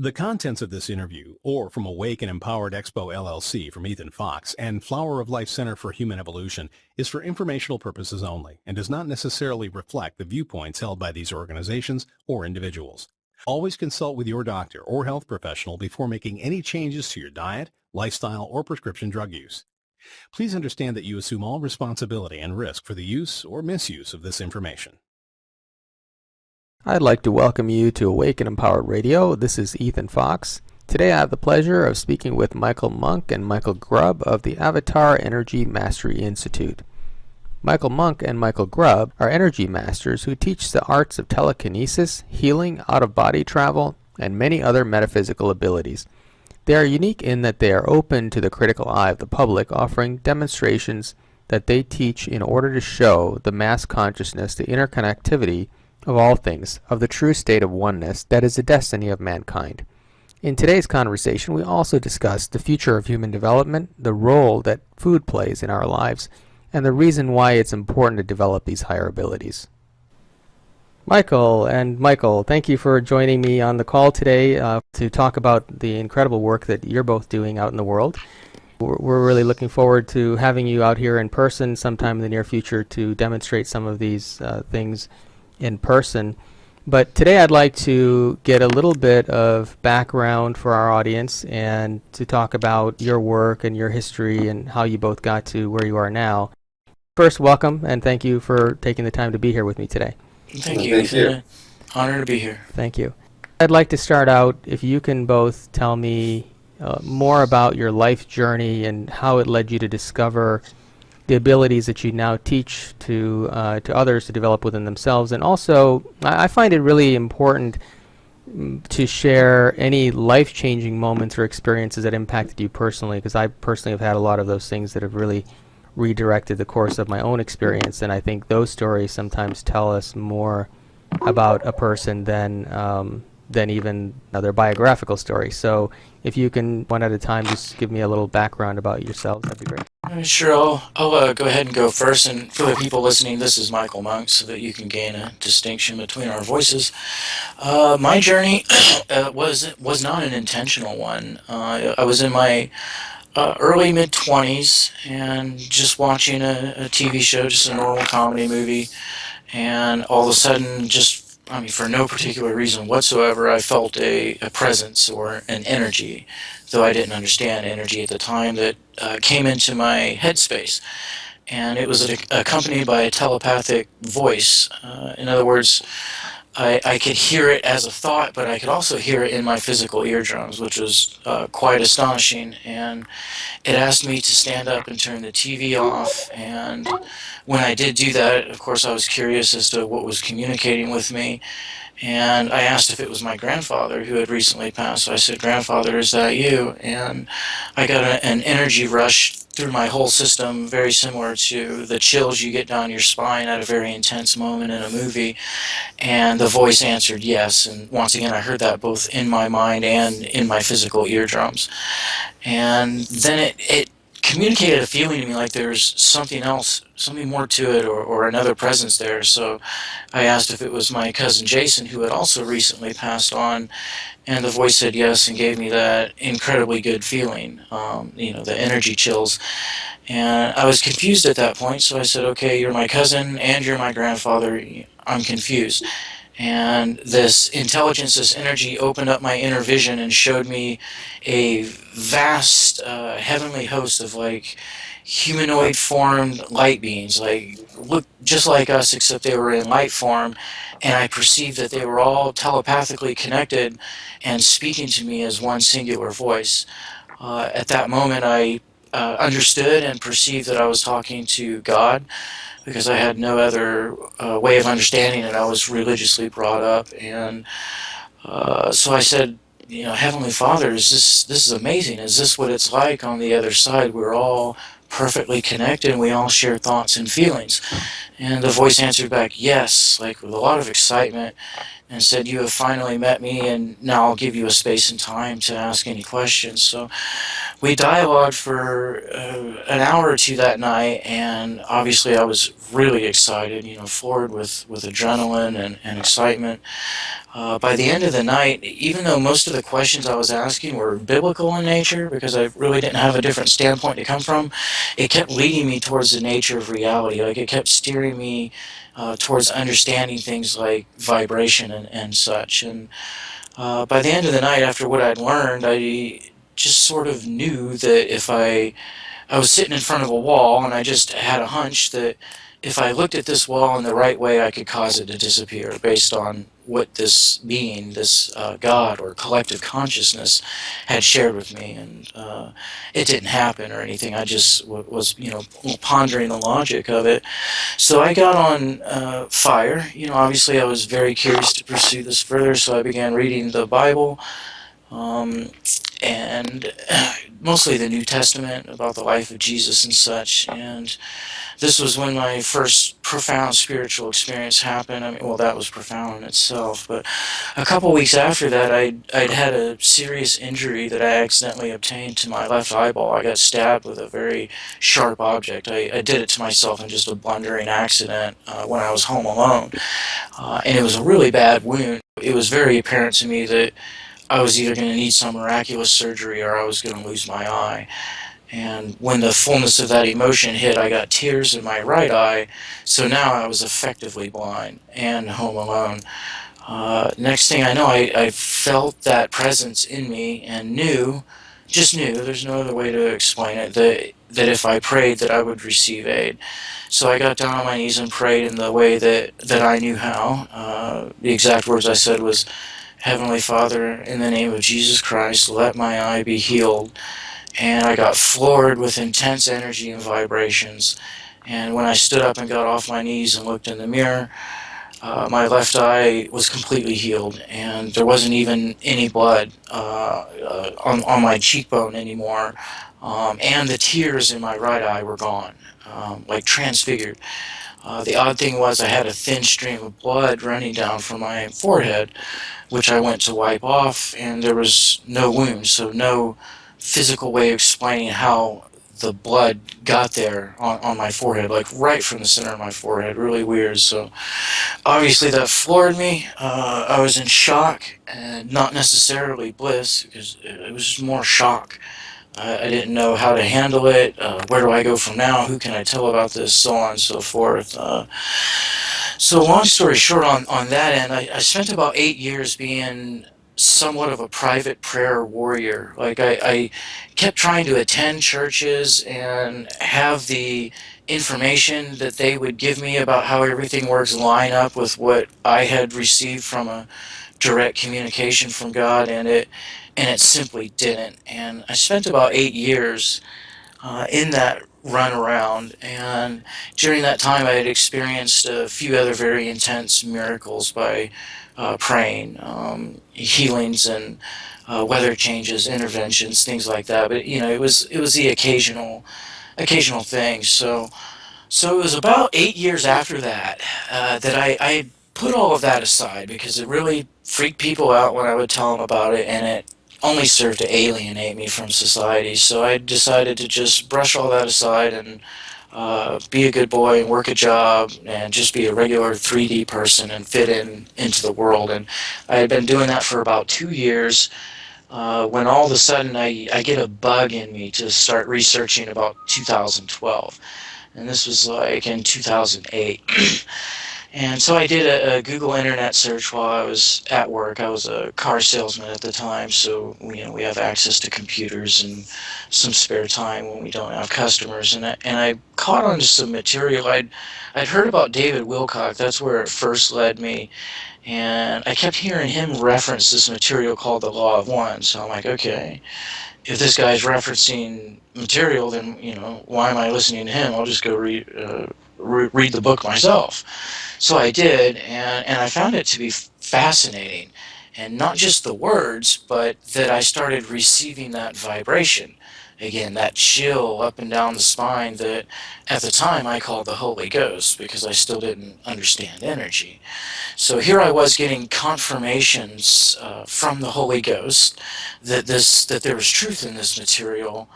The contents of this interview, or from Awaken Empowered Expo LLC from Ethan Fox and Flower of Life Center for Human Evolution, is for informational purposes only and does not necessarily reflect the viewpoints held by these organizations or individuals. Always consult with your doctor or health professional before making any changes to your diet, lifestyle, or prescription drug use. Please understand that you assume all responsibility and risk for the use or misuse of this information. I'd like to welcome you to Awaken Empowered Radio. This is Ethan Fox. Today I have the pleasure of speaking with Michael Monk and Michael Grubb of the Avatar Energy Mastery Institute. Michael Monk and Michael Grubb are energy masters who teach the arts of telekinesis, healing, out-of-body travel, and many other metaphysical abilities. They are unique in that they are open to the critical eye of the public, offering demonstrations that they teach in order to show the mass consciousness, the interconnectivity of all things, of the true state of oneness that is the destiny of mankind. In today's conversation, we also discuss the future of human development, the role that food plays in our lives, and the reason why it's important to develop these higher abilities. Michael, thank you for joining me on the call today to talk about the incredible work that you're both doing out in the world. We're really looking forward to having you out here in person sometime in the near future to demonstrate some of these things in person. But today I'd like to get a little bit of background for our audience and to talk about your work and your history and how you both got to where you are now. First, welcome and thank you for taking the time to be here with me today. Thank you. It's an honor to be here. Thank you. I'd like to start out, if you can both tell me more about your life journey and how it led you to discover the abilities that you now teach to others to develop within themselves. And also, I find it really important to share any life-changing moments or experiences that impacted you personally, because I personally have had a lot of those things that have really redirected the course of my own experience, and I think those stories sometimes tell us more about a person than even their biographical story. So if you can, one at a time, just give me a little background about yourselves, that'd be great. Sure, I'll go ahead and go first. And for the people listening, this is Michael Monk, so that you can gain a distinction between our voices. My journey was not an intentional one. I was in my early mid-20s and just watching a TV show, just a normal comedy movie, and all of a sudden, for no particular reason whatsoever, I felt a presence or an energy, though I didn't understand energy at the time, that came into my headspace. And it was accompanied by a telepathic voice. In other words, I could hear it as a thought, but I could also hear it in my physical eardrums, which was quite astonishing. And it asked me to stand up and turn the TV off. And when I did do that, of course, I was curious as to what was communicating with me. And I asked if it was my grandfather who had recently passed. So I said, "Grandfather, is that you?" And I got an energy rush through my whole system, very similar to the chills you get down your spine at a very intense moment in a movie. And the voice answered yes. And once again, I heard that both in my mind and in my physical eardrums. And then it communicated a feeling to me like there's something else, something more to it, or another presence there. So I asked if it was my cousin Jason, who had also recently passed on, and the voice said yes and gave me that incredibly good feeling, the energy chills. And I was confused at that point, so I said, "Okay, you're my cousin and you're my grandfather. I'm confused." And this intelligence, this energy opened up my inner vision and showed me a vast heavenly host of humanoid formed light beings, looked just like us except they were in light form. And I perceived that they were all telepathically connected and speaking to me as one singular voice. At that moment I understood and perceived that I was talking to God, because I had no other way of understanding it. I was religiously brought up, and so I said, "Heavenly Father, this is amazing. Is this what it's like on the other side? We're all perfectly connected, and we all share thoughts and feelings." And the voice answered back, "Yes," with a lot of excitement, and said, "You have finally met me, and now I'll give you a space and time to ask any questions." So we dialogued for an hour or two that night, and obviously I was really excited, floored with adrenaline and excitement. By the end of the night, even though most of the questions I was asking were biblical in nature, because I really didn't have a different standpoint to come from, it kept leading me towards the nature of reality. Like, it kept steering me towards understanding things like vibration and such. And by the end of the night, after what I'd learned, I just sort of knew that if I was sitting in front of a wall, and I just had a hunch that if I looked at this wall in the right way, I could cause it to disappear based on what this being, this God or collective consciousness had shared with me. And it didn't happen or anything. I just was, pondering the logic of it. So I got on fire. Obviously I was very curious to pursue this further, so I began reading the Bible. And mostly the New Testament about the life of Jesus and such. And this was when my first profound spiritual experience happened. I mean, well, that was profound in itself. But a couple weeks after that, I'd had a serious injury that I accidentally obtained to my left eyeball. I got stabbed with a very sharp object. I did it to myself in just a blundering accident when I was home alone. And it was a really bad wound. It was very apparent to me that I was either going to need some miraculous surgery or I was going to lose my eye. And when the fullness of that emotion hit, I got tears in my right eye, so now I was effectively blind and home alone. Next thing I know, I felt that presence in me and just knew, there's no other way to explain it, that if I prayed that I would receive aid. So I got down on my knees and prayed in the way that I knew how. The exact words I said was, "Heavenly Father, in the name of Jesus Christ, let my eye be healed." And I got floored with intense energy and vibrations. And when I stood up and got off my knees and looked in the mirror, my left eye was completely healed, and there wasn't even any blood on my cheekbone anymore. And the tears in my right eye were gone, like transfigured. The odd thing was I had a thin stream of blood running down from my forehead, which I went to wipe off, and there was no wound, so no physical way of explaining how the blood got there on my forehead, like right from the center of my forehead. Really weird. So obviously that floored me. I was in shock, and not necessarily bliss, because it was just more shock. I didn't know how to handle it. Where do I go from now? Who can I tell about this? So on and so forth. So long story short, on that end, I spent about 8 years being somewhat of a private prayer warrior. Like, I kept trying to attend churches and have the information that they would give me about how everything works line up with what I had received from a direct communication from God, and it simply didn't. And I spent about 8 years in that run around, and during that time I had experienced a few other very intense miracles by praying, healings and weather changes, interventions, things like that. But it was the occasional thing. So it was about 8 years after that that I put all of that aside, because it really freaked people out when I would tell them about it, and it only served to alienate me from society. So I decided to just brush all that aside and be a good boy and work a job and just be a regular 3D person and fit into the world. And I had been doing that for about 2 years when all of a sudden I get a bug in me to start researching about 2012. And this was like in 2008. And so I did a Google internet search while I was at work. I was a car salesman at the time, so we have access to computers and some spare time when we don't have customers. And I caught on to some material. I'd heard about David Wilcock. That's where it first led me. And I kept hearing him reference this material called the Law of One. So I'm like, okay, if this guy's referencing material, then why am I listening to him? I'll just go read the book myself. So I did, and I found it to be fascinating. And not just the words, but that I started receiving that vibration. Again, that chill up and down the spine that at the time I called the Holy Ghost because I still didn't understand energy. So here I was getting confirmations from the Holy Ghost that there was truth in this material,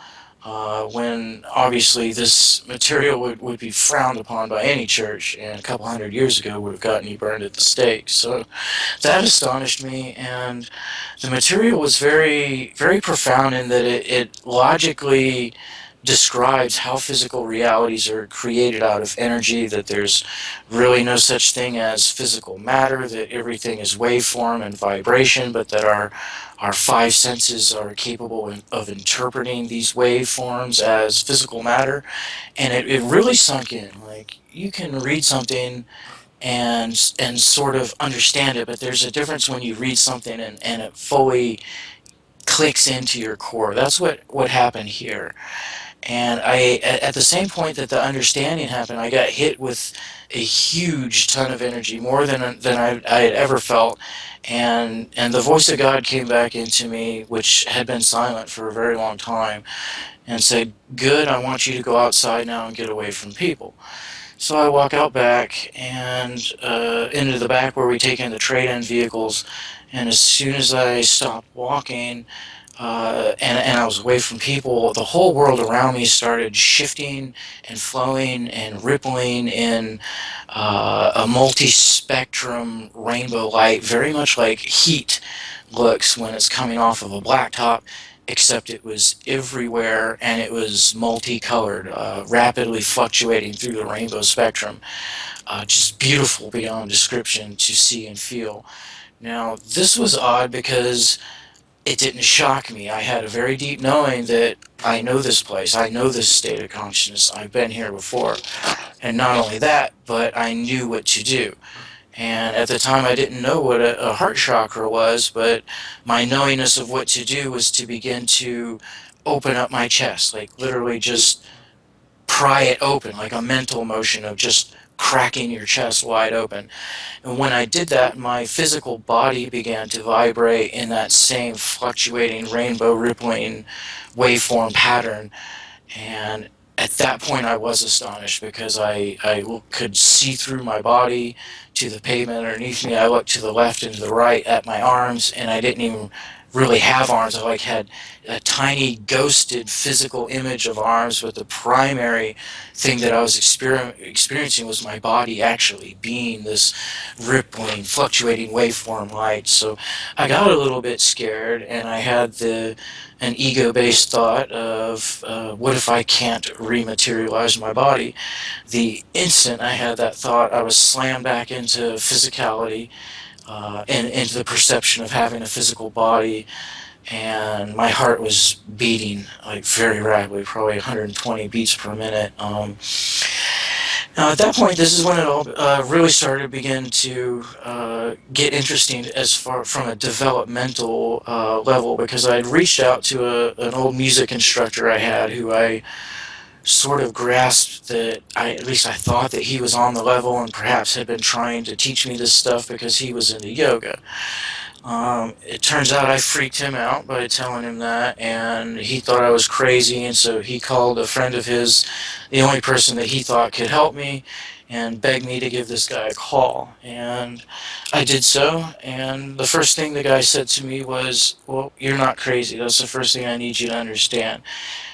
when obviously this material would be frowned upon by any church, and a couple hundred years ago would have gotten you burned at the stake. So that astonished me, and the material was very, very profound in that it logically describes how physical realities are created out of energy, that there's really no such thing as physical matter, that everything is waveform and vibration, but that our five senses are capable of interpreting these waveforms as physical matter. And it really sunk in. Like, you can read something and sort of understand it, but there's a difference when you read something and it fully clicks into your core. That's what happened here. And at the same point that the understanding happened, I got hit with a huge ton of energy, more than I had ever felt. And the voice of God came back into me, which had been silent for a very long time, and said, "Good, I want you to go outside now and get away from people." So I walk out back and into the back where we take in the trade-in vehicles. And as soon as I stopped walking, and I was away from people, the whole world around me started shifting and flowing and rippling in a multi-spectrum rainbow light, very much like heat looks when it's coming off of a blacktop, except it was everywhere and it was multicolored, rapidly fluctuating through the rainbow spectrum. Just beautiful beyond description to see and feel. Now, this was odd because it didn't shock me. I had a very deep knowing that I know this place, I know this state of consciousness, I've been here before. And not only that, but I knew what to do. And at the time I didn't know what a heart chakra was, but my knowingness of what to do was to begin to open up my chest, like literally just pry it open, like a mental motion of just cracking your chest wide open. And when I did that, my physical body began to vibrate in that same fluctuating rainbow rippling waveform pattern. And at that point I was astonished because I could see through my body to the pavement underneath me. I looked to the left and to the right at my arms, and I didn't even really have arms. I had a tiny ghosted physical image of arms, but the primary thing that I was experiencing was my body actually being this rippling, fluctuating waveform light. So I got a little bit scared, and I had an ego-based thought of what if I can't rematerialize my body? The instant I had that thought, I was slammed back into physicality, and into the perception of having a physical body, and my heart was beating like very rapidly, probably 120 beats per minute. Now at that point, this is when it all really started to begin to get interesting as far from a developmental level, because I had reached out to an old music instructor I had, who I sort of grasped that at least I thought that he was on the level and perhaps had been trying to teach me this stuff because he was into yoga. It turns out I freaked him out by telling him that, and he thought I was crazy, and so he called a friend of his, the only person that he thought could help me, and begged me to give this guy a call. And I did so, and the first thing the guy said to me was, "Well, you're not crazy. That's the first thing I need you to understand."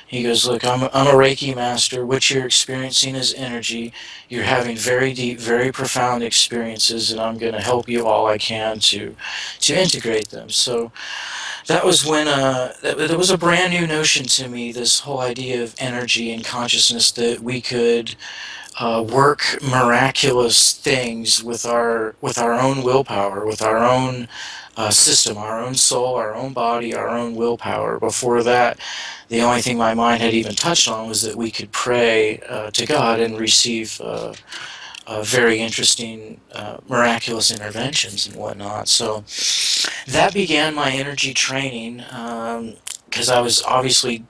He goes, "Look, I'm a Reiki master. What you're experiencing is energy. You're having very deep, very profound experiences, and I'm going to help you all I can to integrate them." So that was when that was a brand new notion to me, this whole idea of energy and consciousness, that we could work miraculous things with our own willpower, with our own system, our own soul, our own body, our own willpower. Before that, the only thing my mind had even touched on was that we could pray to God and receive very interesting miraculous interventions and whatnot. So that began my energy training, because I was obviously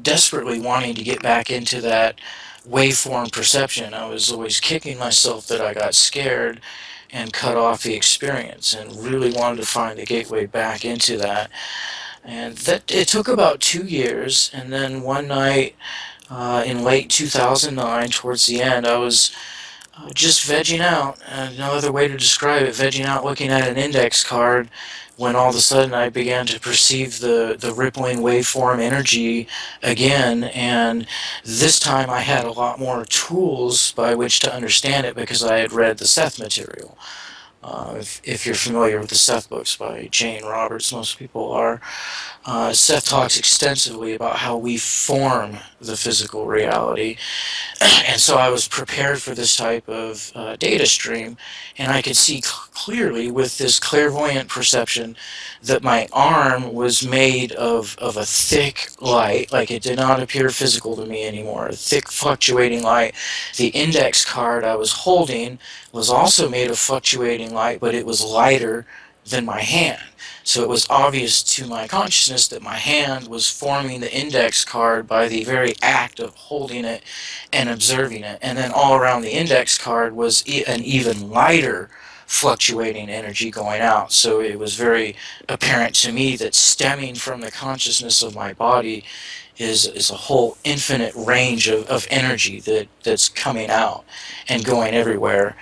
desperately wanting to get back into that waveform perception. I was always kicking myself that I got scared, and cut off the experience, and really wanted to find the gateway back into that. And that it took about 2 years, and then one night in late 2009, towards the end, I was just vegging out. No other way to describe it. Vegging out, looking at an index card, when all of a sudden I began to perceive the rippling waveform energy again, and this time I had a lot more tools by which to understand it because I had read the Seth material. If you're familiar with the Seth books by Jane Roberts, most people are. Seth talks extensively about how we form the physical reality, and so I was prepared for this type of data stream, and I could see clearly with this clairvoyant perception that my arm was made of a thick light, like it did not appear physical to me anymore, a thick fluctuating light. The index card I was holding was also made of fluctuating light, but it was lighter than my hand. So it was obvious to my consciousness that my hand was forming the index card by the very act of holding it and observing it. And then all around the index card was an even lighter fluctuating energy going out. So it was very apparent to me that stemming from the consciousness of my body is a whole infinite range of energy that's coming out and going everywhere.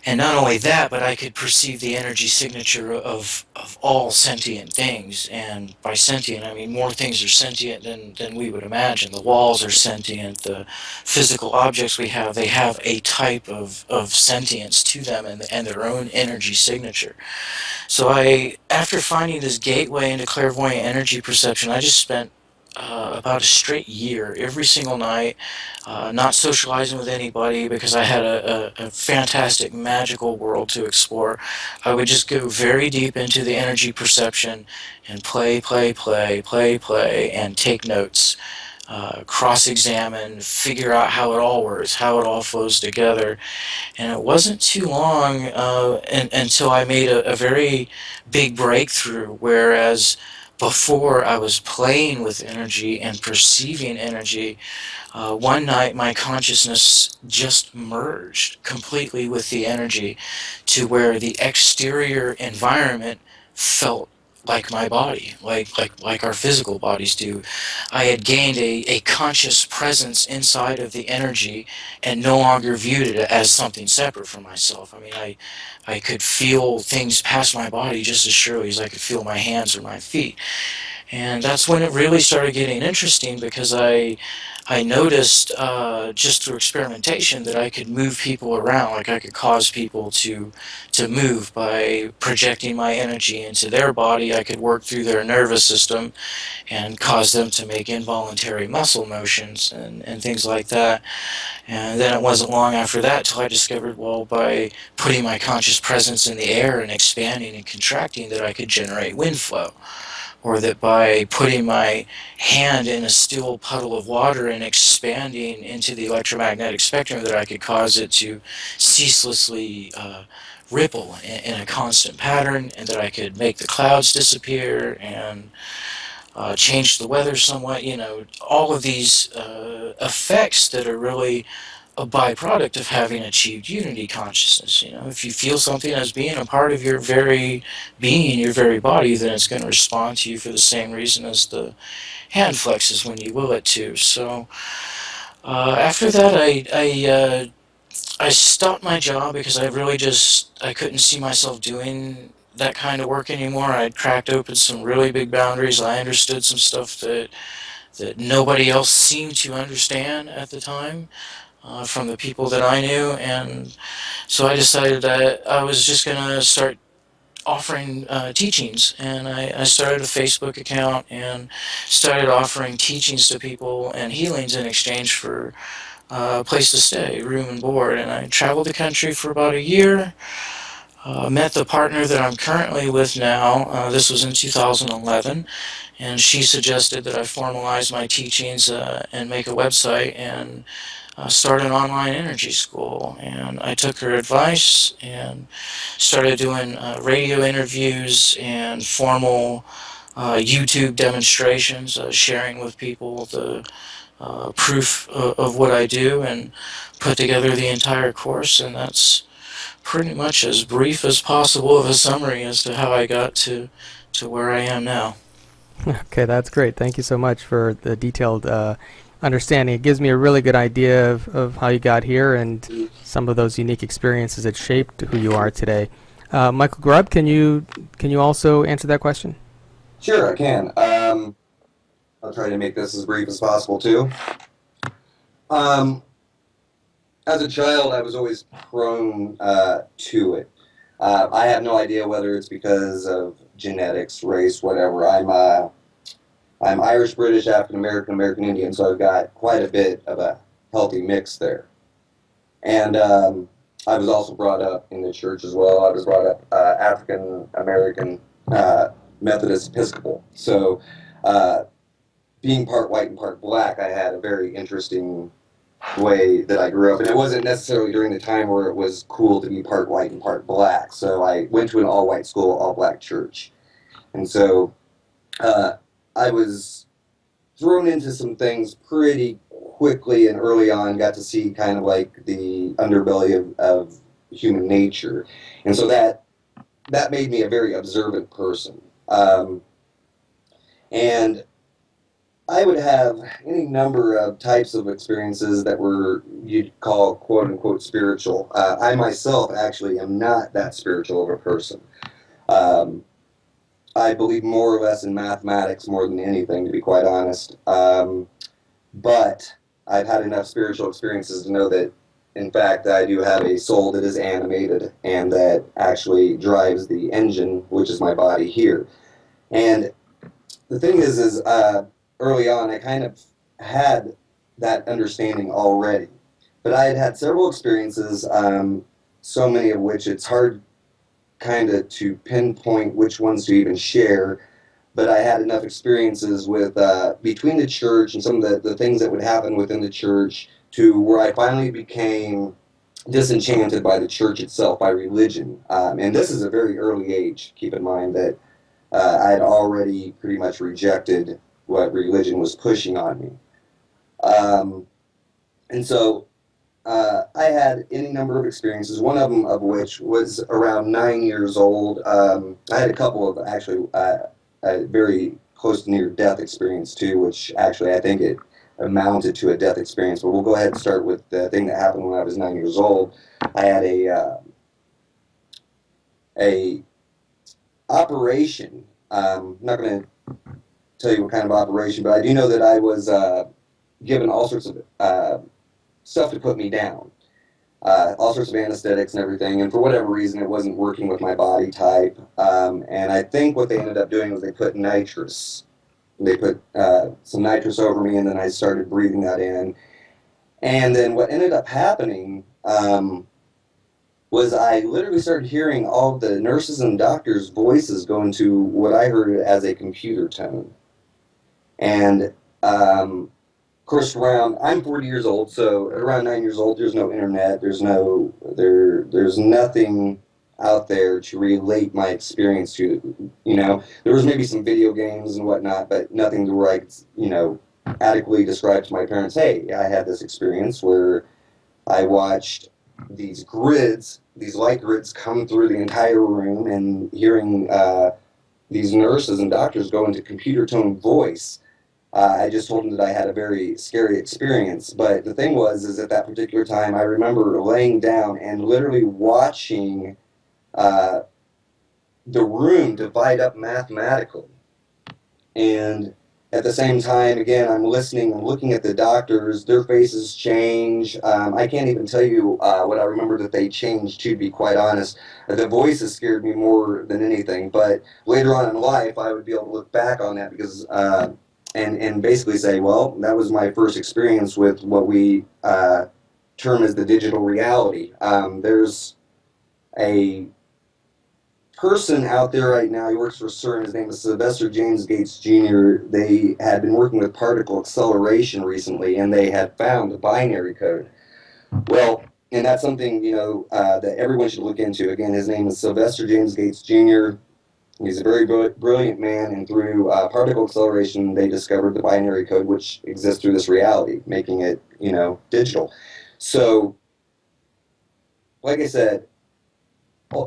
And not only that, but I could perceive the energy signature of all sentient things. And by sentient, I mean more things are sentient than we would imagine. The walls are sentient. The physical objects we have, they have a type of sentience to them and their own energy signature. So after finding this gateway into clairvoyant energy perception, I just spent about a straight year, every single night, not socializing with anybody because I had a fantastic magical world to explore. I would just go very deep into the energy perception and play, and take notes, cross-examine, figure out how it all works, how it all flows together. And it wasn't too long until I made a very big breakthrough, whereas before I was playing with energy and perceiving energy, one night my consciousness just merged completely with the energy to where the exterior environment felt like my body, like our physical bodies do. I had gained a conscious presence inside of the energy and no longer viewed it as something separate from myself. I mean, I could feel things pass my body just as surely as I could feel my hands or my feet. And that's when it really started getting interesting, because I noticed just through experimentation that I could move people around, like I could cause people to move by projecting my energy into their body. I could work through their nervous system and cause them to make involuntary muscle motions and things like that. And then it wasn't long after that till I discovered, well, by putting my conscious presence in the air and expanding and contracting, that I could generate wind flow. Or that by putting my hand in a still puddle of water and expanding into the electromagnetic spectrum, that I could cause it to ceaselessly ripple in a constant pattern, and that I could make the clouds disappear and change the weather somewhat. You know, all of these effects that are really a byproduct of having achieved unity consciousness. You know, if you feel something as being a part of your very being, your very body, then it's going to respond to you for the same reason as the hand flexes when you will it to. So after that, I stopped my job because I couldn't see myself doing that kind of work anymore. I'd cracked open some really big boundaries. I understood some stuff that nobody else seemed to understand at the time. From the people that I knew, and so I decided that I was just going to start offering teachings, and I started a Facebook account and started offering teachings to people and healings in exchange for a place to stay, room and board. And I traveled the country for about a year, met the partner that I'm currently with now. This was in 2011, and she suggested that I formalize my teachings and make a website and start an online energy school. And I took her advice and started doing radio interviews and formal YouTube demonstrations, sharing with people the proof of what I do, and put together the entire course. And that's pretty much as brief as possible of a summary as to how I got to where I am now. Okay, that's great. Thank you so much for the detailed understanding. It gives me a really good idea of how you got here and some of those unique experiences that shaped who you are today. Michael Grubb, can you also answer that question? Sure, I can. I'll try to make this as brief as possible, too. As a child, I was always prone to it. I have no idea whether it's because of genetics, race, whatever. I'm Irish, British, African American, American Indian, so I've got quite a bit of a healthy mix there. And I was also brought up in the church as well. I was brought up African American Methodist Episcopal. So being part white and part black, I had a very interesting way that I grew up. And it wasn't necessarily during the time where it was cool to be part white and part black. So I went to an all-white school, all-black church. And so I was thrown into some things pretty quickly and early on, got to see kind of like the underbelly of human nature. And so that made me a very observant person. And I would have any number of types of experiences that were, you'd call, quote-unquote, spiritual. I myself actually am not that spiritual of a person. I believe more or less in mathematics more than anything, to be quite honest. But I've had enough spiritual experiences to know that, in fact, I do have a soul that is animated and that actually drives the engine, which is my body here. And the thing is early on, I kind of had that understanding already. But I had had several experiences, so many of which it's hard kind of to pinpoint which ones to even share. But I had enough experiences with between the church and some of the things that would happen within the church to where I finally became disenchanted by the church itself, by religion. And this is a very early age. Keep in mind that I had already pretty much rejected what religion was pushing on me. And so I had any number of experiences, one of them of which was around 9 years old. I had a couple of actually a very close to near-death experience too, which actually I think it amounted to a death experience. But we'll go ahead and start with the thing that happened when I was 9 years old. I had a operation. I'm not going to tell you what kind of operation, but I do know that I was given all sorts of stuff to put me down, all sorts of anesthetics and everything, and for whatever reason it wasn't working with my body type, and I think what they ended up doing was they put nitrous. They put some nitrous over me, and then I started breathing that in, and then what ended up happening was I literally started hearing all the nurses and doctors' voices go into what I heard as a computer tone. And of course, I'm 40 years old, so around 9 years old, there's no internet, there's nothing out there to relate my experience to. You know, there was maybe some video games and whatnot, but nothing to where I could, adequately describe to my parents, hey, I had this experience where I watched these light grids come through the entire room, and hearing these nurses and doctors go into computer tone voice. I just told them that I had a very scary experience. But the thing is at that particular time, I remember laying down and literally watching the room divide up mathematically. And at the same time, again, I'm listening, I'm looking at the doctors, their faces change. I can't even tell you what I remember that they changed to be quite honest. The voices scared me more than anything. But later on in life, I would be able to look back on that because... And basically say, well, that was my first experience with what we term as the digital reality. There's a person out there right now, he works for CERN, his name is Sylvester James Gates Jr. They had been working with particle acceleration recently, and they had found the binary code. Well, and that's something, that everyone should look into. Again, his name is Sylvester James Gates Jr., He's a very brilliant man, and through particle acceleration, they discovered the binary code, which exists through this reality, making it, digital. So, like I said,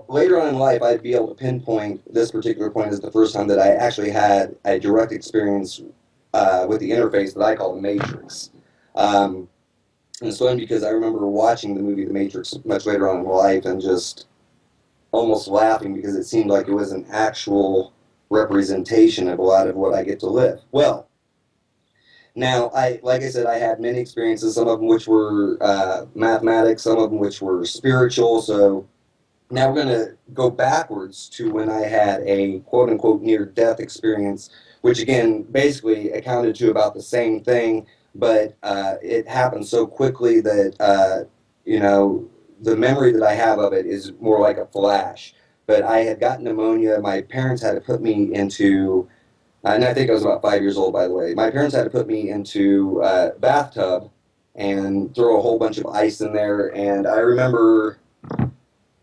later on in life, I'd be able to pinpoint this particular point as the first time that I actually had a direct experience with the interface that I call the Matrix. And it's funny because I remember watching the movie The Matrix much later on in life and just almost laughing because it seemed like it was an actual representation of a lot of what I get to live. Well, now, like I said, I had many experiences, some of them which were mathematics, some of them which were spiritual. So now we're going to go backwards to when I had a quote-unquote near-death experience, which again basically accounted to about the same thing, but it happened so quickly that, the memory that I have of it is more like a flash. But I had gotten pneumonia. My parents had to put me into, and I think I was about 5 years old, by the way. My parents had to put me into a bathtub and throw a whole bunch of ice in there, and I remember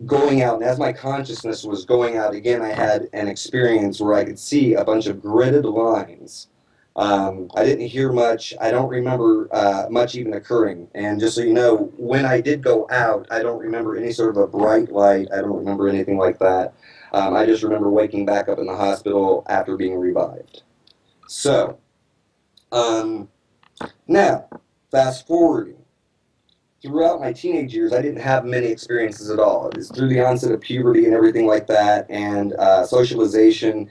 going out, and as my consciousness was going out again, I had an experience where I could see a bunch of gridded lines. I didn't hear much. I don't remember much even occurring. And just so you know, when I did go out, I don't remember any sort of a bright light. I don't remember anything like that. I just remember waking back up in the hospital after being revived. So, now, fast forwarding. Throughout my teenage years, I didn't have many experiences at all. It was through the onset of puberty and everything like that, and socialization.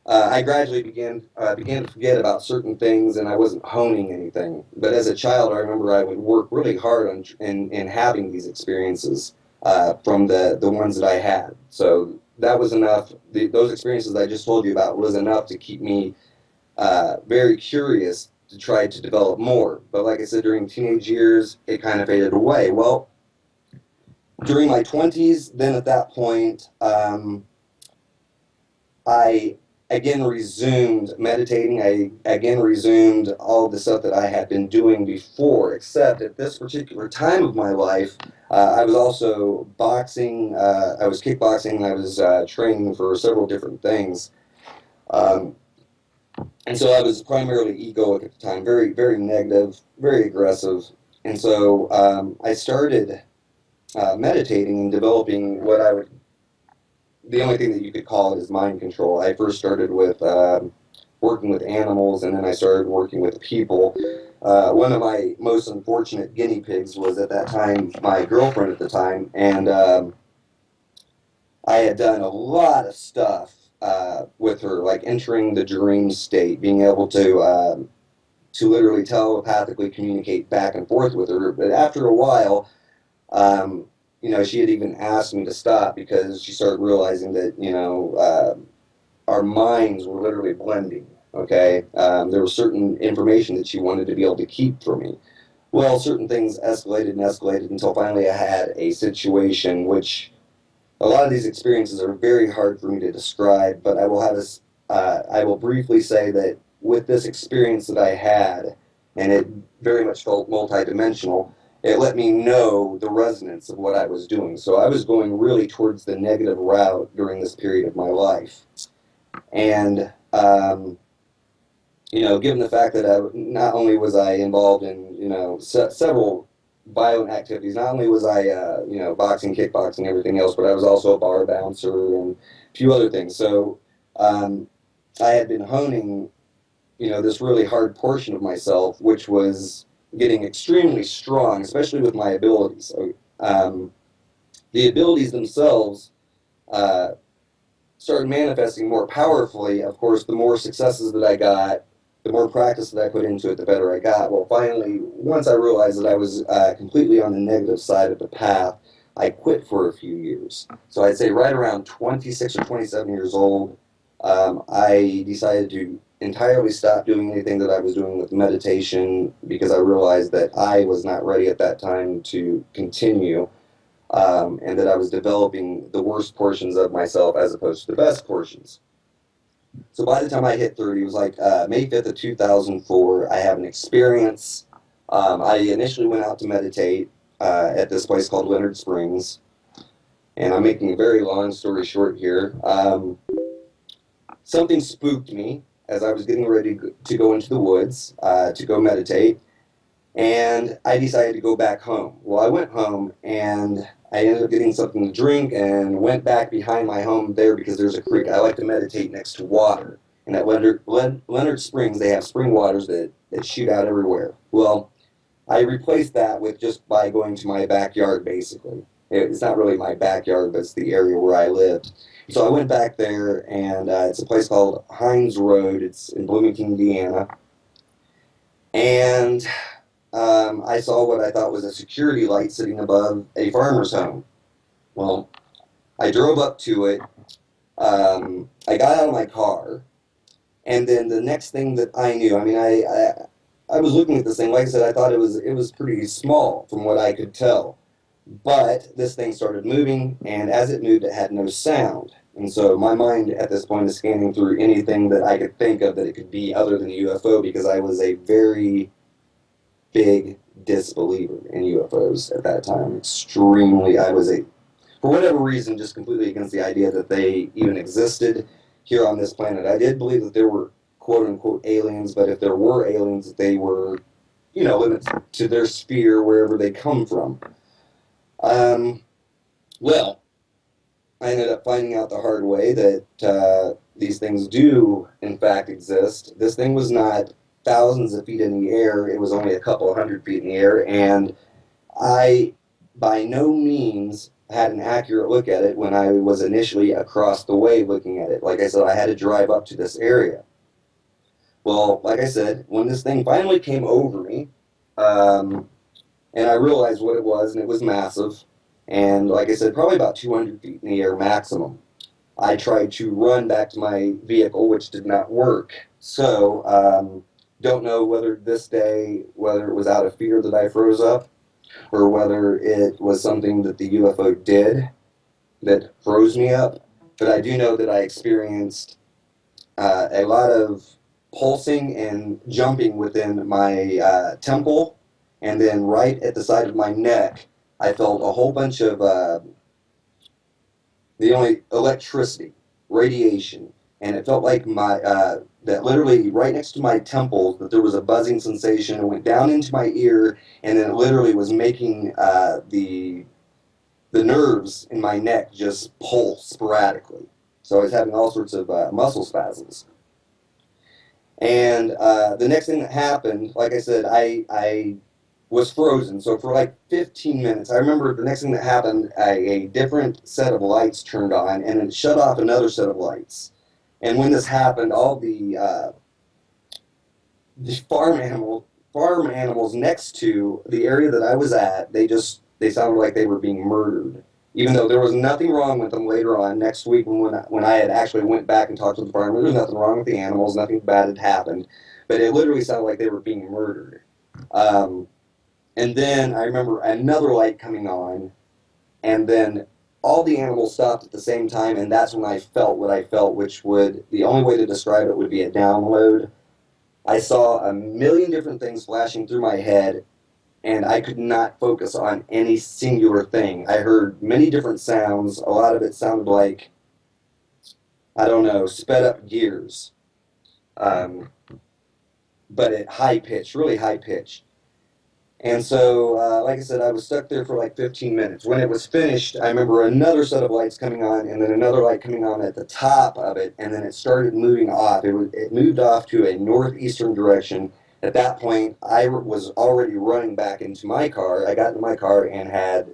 I gradually began to forget about certain things, and I wasn't honing anything. But as a child, I remember I would work really hard in having these experiences from the ones that I had. So that was enough. Those experiences I just told you about was enough to keep me very curious to try to develop more. But like I said, during teenage years, it kind of faded away. Well, during my 20s, then at that point, I again resumed meditating. I again resumed all the stuff that I had been doing before, except at this particular time of my life, I was also boxing, I was kickboxing, I was training for several different things. And so I was primarily egoic at the time, very, very negative, very aggressive. And so I started meditating and developing what I would, the only thing that you could call it is mind control. I first started with working with animals, and then I started working with people. One of my most unfortunate guinea pigs was at that time my girlfriend at the time, and I had done a lot of stuff with her, like entering the dream state, being able to literally telepathically communicate back and forth with her. But after a while, she had even asked me to stop because she started realizing that, our minds were literally blending, okay? There was certain information that she wanted to be able to keep from me. Well, certain things escalated and escalated until finally I had a situation which a lot of these experiences are very hard for me to describe, but I will briefly say that with this experience that I had, and it very much felt multidimensional, it let me know the resonance of what I was doing. So I was going really towards the negative route during this period of my life. And, given the fact that not only was I involved in, several violent activities, not only was I, boxing, kickboxing, everything else, but I was also a bar bouncer and a few other things. So I had been honing, this really hard portion of myself, which was getting extremely strong, especially with my abilities. So, the abilities themselves started manifesting more powerfully. Of course, the more successes that I got, the more practice that I put into it, the better I got. Well, finally, once I realized that I was completely on the negative side of the path, I quit for a few years. So I'd say right around 26 or 27 years old, I decided to entirely stop doing anything that I was doing with meditation because I realized that I was not ready at that time to continue, and that I was developing the worst portions of myself as opposed to the best portions. So by the time I hit 30, it was like May 5th of 2004, I have an experience. I initially went out to meditate at this place called Leonard Springs, and I'm making a very long story short here. Something spooked me as I was getting ready to go into the woods to go meditate, and I decided to go back home. Well, I went home, and I ended up getting something to drink and went back behind my home there because there's a creek. I like to meditate next to water. And at Leonard Springs, they have spring waters that shoot out everywhere. Well, I replaced that with just by going to my backyard, basically. It's not really my backyard, but it's the area where I lived. So I went back there, and it's a place called Hines Road. It's in Bloomington, Indiana. And I saw what I thought was a security light sitting above a farmer's home. Well, I drove up to it. I got out of my car, and then the next thing that I knew, I mean, I was looking at this thing. Like I said, I thought it was pretty small from what I could tell. But this thing started moving, and as it moved, it had no sound. And so my mind at this point is scanning through anything that I could think of that it could be other than a UFO, because I was a very big disbeliever in UFOs at that time. Extremely, for whatever reason, just completely against the idea that they even existed here on this planet. I did believe that there were quote-unquote aliens, but if there were aliens, they were, limited to their sphere, wherever they come from. Well, I ended up finding out the hard way that these things do, in fact, exist. This thing was not thousands of feet in the air. It was only a couple hundred feet in the air, and I, by no means, had an accurate look at it when I was initially across the way looking at it. Like I said, I had to drive up to this area. Well, like I said, when this thing finally came over me, and I realized what it was, and it was massive, and like I said, probably about 200 feet in the air maximum. I tried to run back to my vehicle, which did not work. So, don't know whether it was out of fear that I froze up, or whether it was something that the UFO did that froze me up. But I do know that I experienced a lot of pulsing and jumping within my temple, and then right at the side of my neck, I felt a whole bunch of the only electricity, radiation, and it felt like that literally right next to my temple, that there was a buzzing sensation. It went down into my ear, and then it literally was making the nerves in my neck just pulse sporadically. So I was having all sorts of muscle spasms. And the next thing that happened, like I said, I was frozen. So for like 15 minutes, I remember the next thing that happened, a different set of lights turned on, and it shut off another set of lights. And when this happened, all the farm animals next to the area that I was at, they sounded like they were being murdered. Even though there was nothing wrong with them later on, next week when I had actually went back and talked to the farmer, there was nothing wrong with the animals, nothing bad had happened. But it literally sounded like they were being murdered. And then I remember another light coming on, and then all the animals stopped at the same time, and that's when I felt what I felt, the only way to describe it would be a download. I saw a million different things flashing through my head, and I could not focus on any singular thing. I heard many different sounds. A lot of it sounded like, I don't know, sped up gears. But at high pitch, really high pitch. And so, like I said, I was stuck there for like 15 minutes. When it was finished, I remember another set of lights coming on, and then another light coming on at the top of it, and then it started moving off. It moved off to a northeastern direction. At that point, I was already running back into my car. I got into my car and had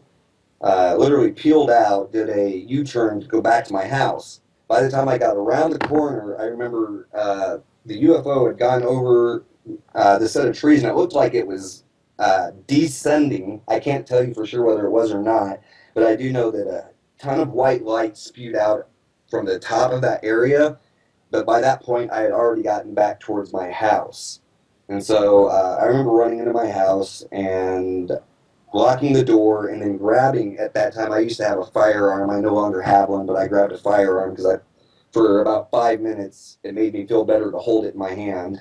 literally peeled out, did a U-turn to go back to my house. By the time I got around the corner, I remember the UFO had gone over the set of trees, and it looked like it was descending. I can't tell you for sure whether it was or not, but I do know that a ton of white light spewed out from the top of that area, but by that point I had already gotten back towards my house. And so I remember running into my house and locking the door, and then grabbing, at that time I used to have a firearm. I no longer have one, but I grabbed a firearm because for about 5 minutes it made me feel better to hold it in my hand.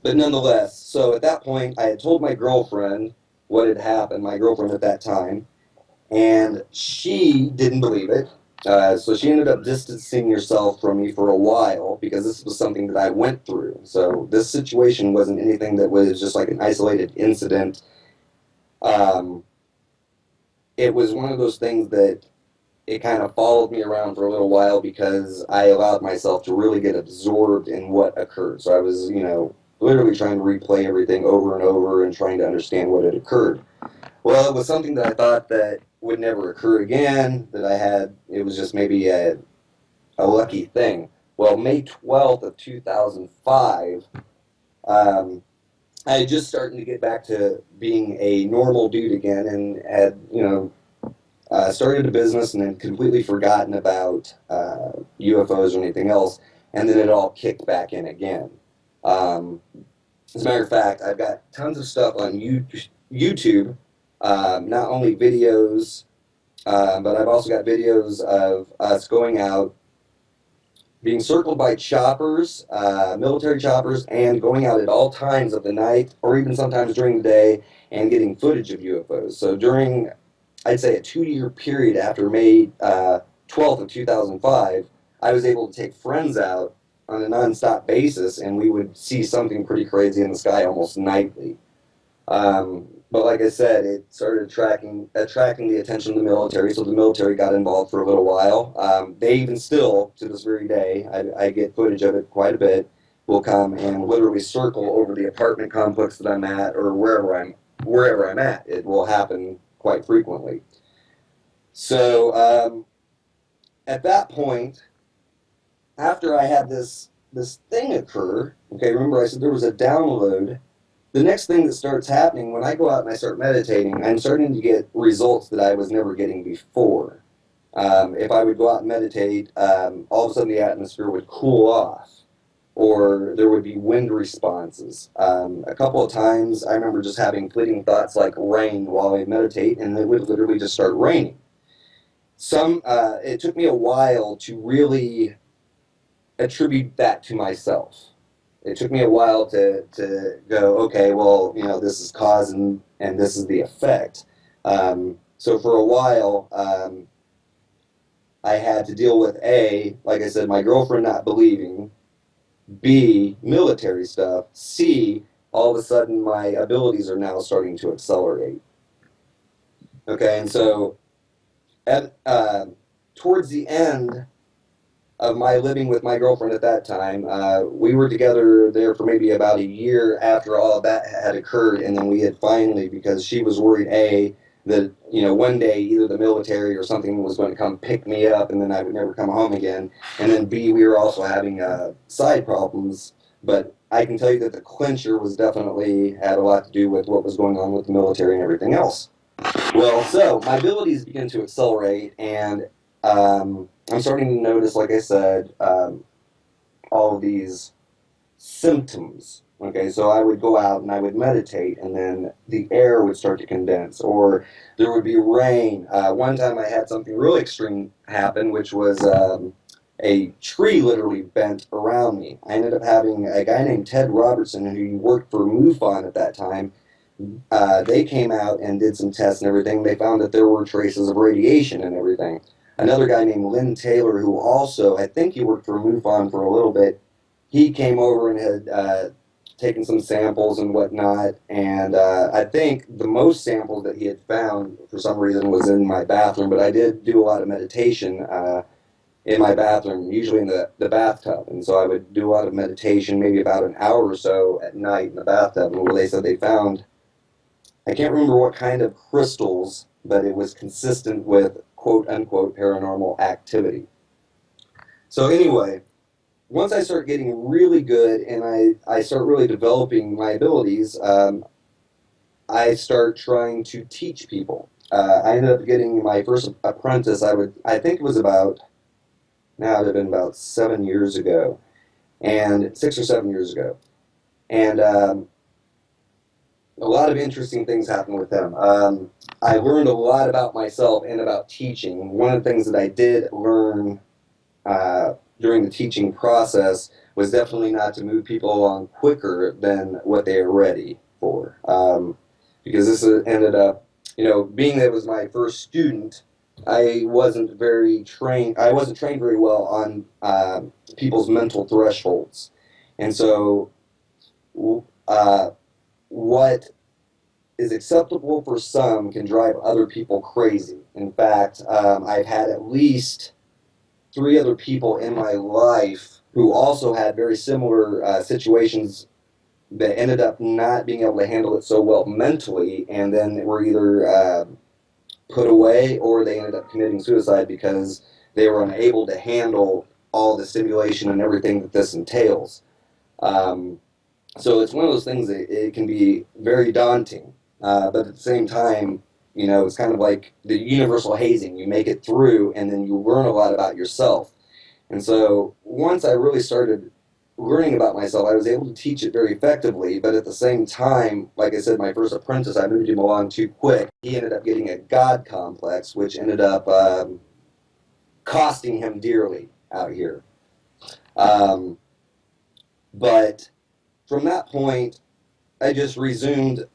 But nonetheless, so at that point, I had told my girlfriend what had happened, my girlfriend at that time, and she didn't believe it. So she ended up distancing herself from me for a while, because this was something that I went through. So this situation wasn't anything that was just like an isolated incident. it was one of those things that it kind of followed me around for a little while because I allowed myself to really get absorbed in what occurred. So I was, literally trying to replay everything over and over and trying to understand what had occurred. Well, it was something that I thought that would never occur again, it was just maybe a lucky thing. Well, May 12th of 2005, I had just started to get back to being a normal dude again and had, started a business and then completely forgotten about UFOs or anything else, and then it all kicked back in again. As a matter of fact, I've got tons of stuff on YouTube, not only videos, but I've also got videos of us going out, being circled by choppers, military choppers, and going out at all times of the night, or even sometimes during the day, and getting footage of UFOs. So during, I'd say, a 2-year period after May 12th of 2005, I was able to take friends out on a non-stop basis, and we would see something pretty crazy in the sky almost nightly. But like I said, it started attracting the attention of the military, so the military got involved for a little while. They even still, to this very day, I get footage of it quite a bit, will come and literally circle over the apartment complex that I'm at or wherever I'm at. It will happen quite frequently. So at that point, after I had this thing occur, okay, remember I said there was a download. The next thing that starts happening when I go out and I start meditating, I'm starting to get results that I was never getting before. If I would go out and meditate, all of a sudden the atmosphere would cool off, or there would be wind responses. A couple of times I remember just having fleeting thoughts like rain while I meditate, and it would literally just start raining. It took me a while to really attribute that to myself. It took me a while to go, okay, well, this is cause and this is the effect. So for a while, I had to deal with A, like I said, my girlfriend not believing, B, military stuff, C, all of a sudden my abilities are now starting to accelerate. Okay, and so towards the end of my living with my girlfriend at that time, we were together there for maybe about a year after all of that had occurred, and then we had finally, because she was worried, A, that one day either the military or something was going to come pick me up and then I would never come home again, and then B, we were also having side problems, but I can tell you that the clincher was definitely had a lot to do with what was going on with the military and everything else. Well, so my abilities begin to accelerate, and I'm starting to notice, like I said, all of these symptoms. Okay, so I would go out and I would meditate, and then the air would start to condense, or there would be rain. One time I had something really extreme happen, which was a tree literally bent around me. I ended up having a guy named Ted Robertson, who worked for MUFON at that time. They came out and did some tests and everything. They found that there were traces of radiation and everything. Another guy named Lynn Taylor, who also, I think he worked for MUFON for a little bit, he came over and had taken some samples and whatnot, and I think the most samples that he had found, for some reason, was in my bathroom, but I did do a lot of meditation in my bathroom, usually in the bathtub, and so I would do a lot of meditation, maybe about an hour or so at night in the bathtub, and where they said they found, I can't remember what kind of crystals, but it was consistent with quote-unquote paranormal activity. So anyway, once I start getting really good and I start really developing my abilities, I start trying to teach people. I ended up getting my first apprentice, I think it was about, now it would have been about 7 years ago, and 6 or 7 years ago. And a lot of interesting things happened with them. I learned a lot about myself and about teaching. One of the things that I did learn during the teaching process was definitely not to move people along quicker than what they are ready for. Because this ended up, being that it was my first student, I wasn't trained very well on people's mental thresholds. And so what is acceptable for some can drive other people crazy. In fact, I've had at least 3 other people in my life who also had very similar situations that ended up not being able to handle it so well mentally, and then were either put away or they ended up committing suicide because they were unable to handle all the stimulation and everything that this entails. So it's one of those things that it can be very daunting, but at the same time, you know, it's kind of like the universal hazing. You make it through, and then you learn a lot about yourself. And so once I really started learning about myself, I was able to teach it very effectively. But at the same time, like I said, my first apprentice, I moved him along too quick. He ended up getting a God complex, which ended up costing him dearly out here. But from that point, I just resumed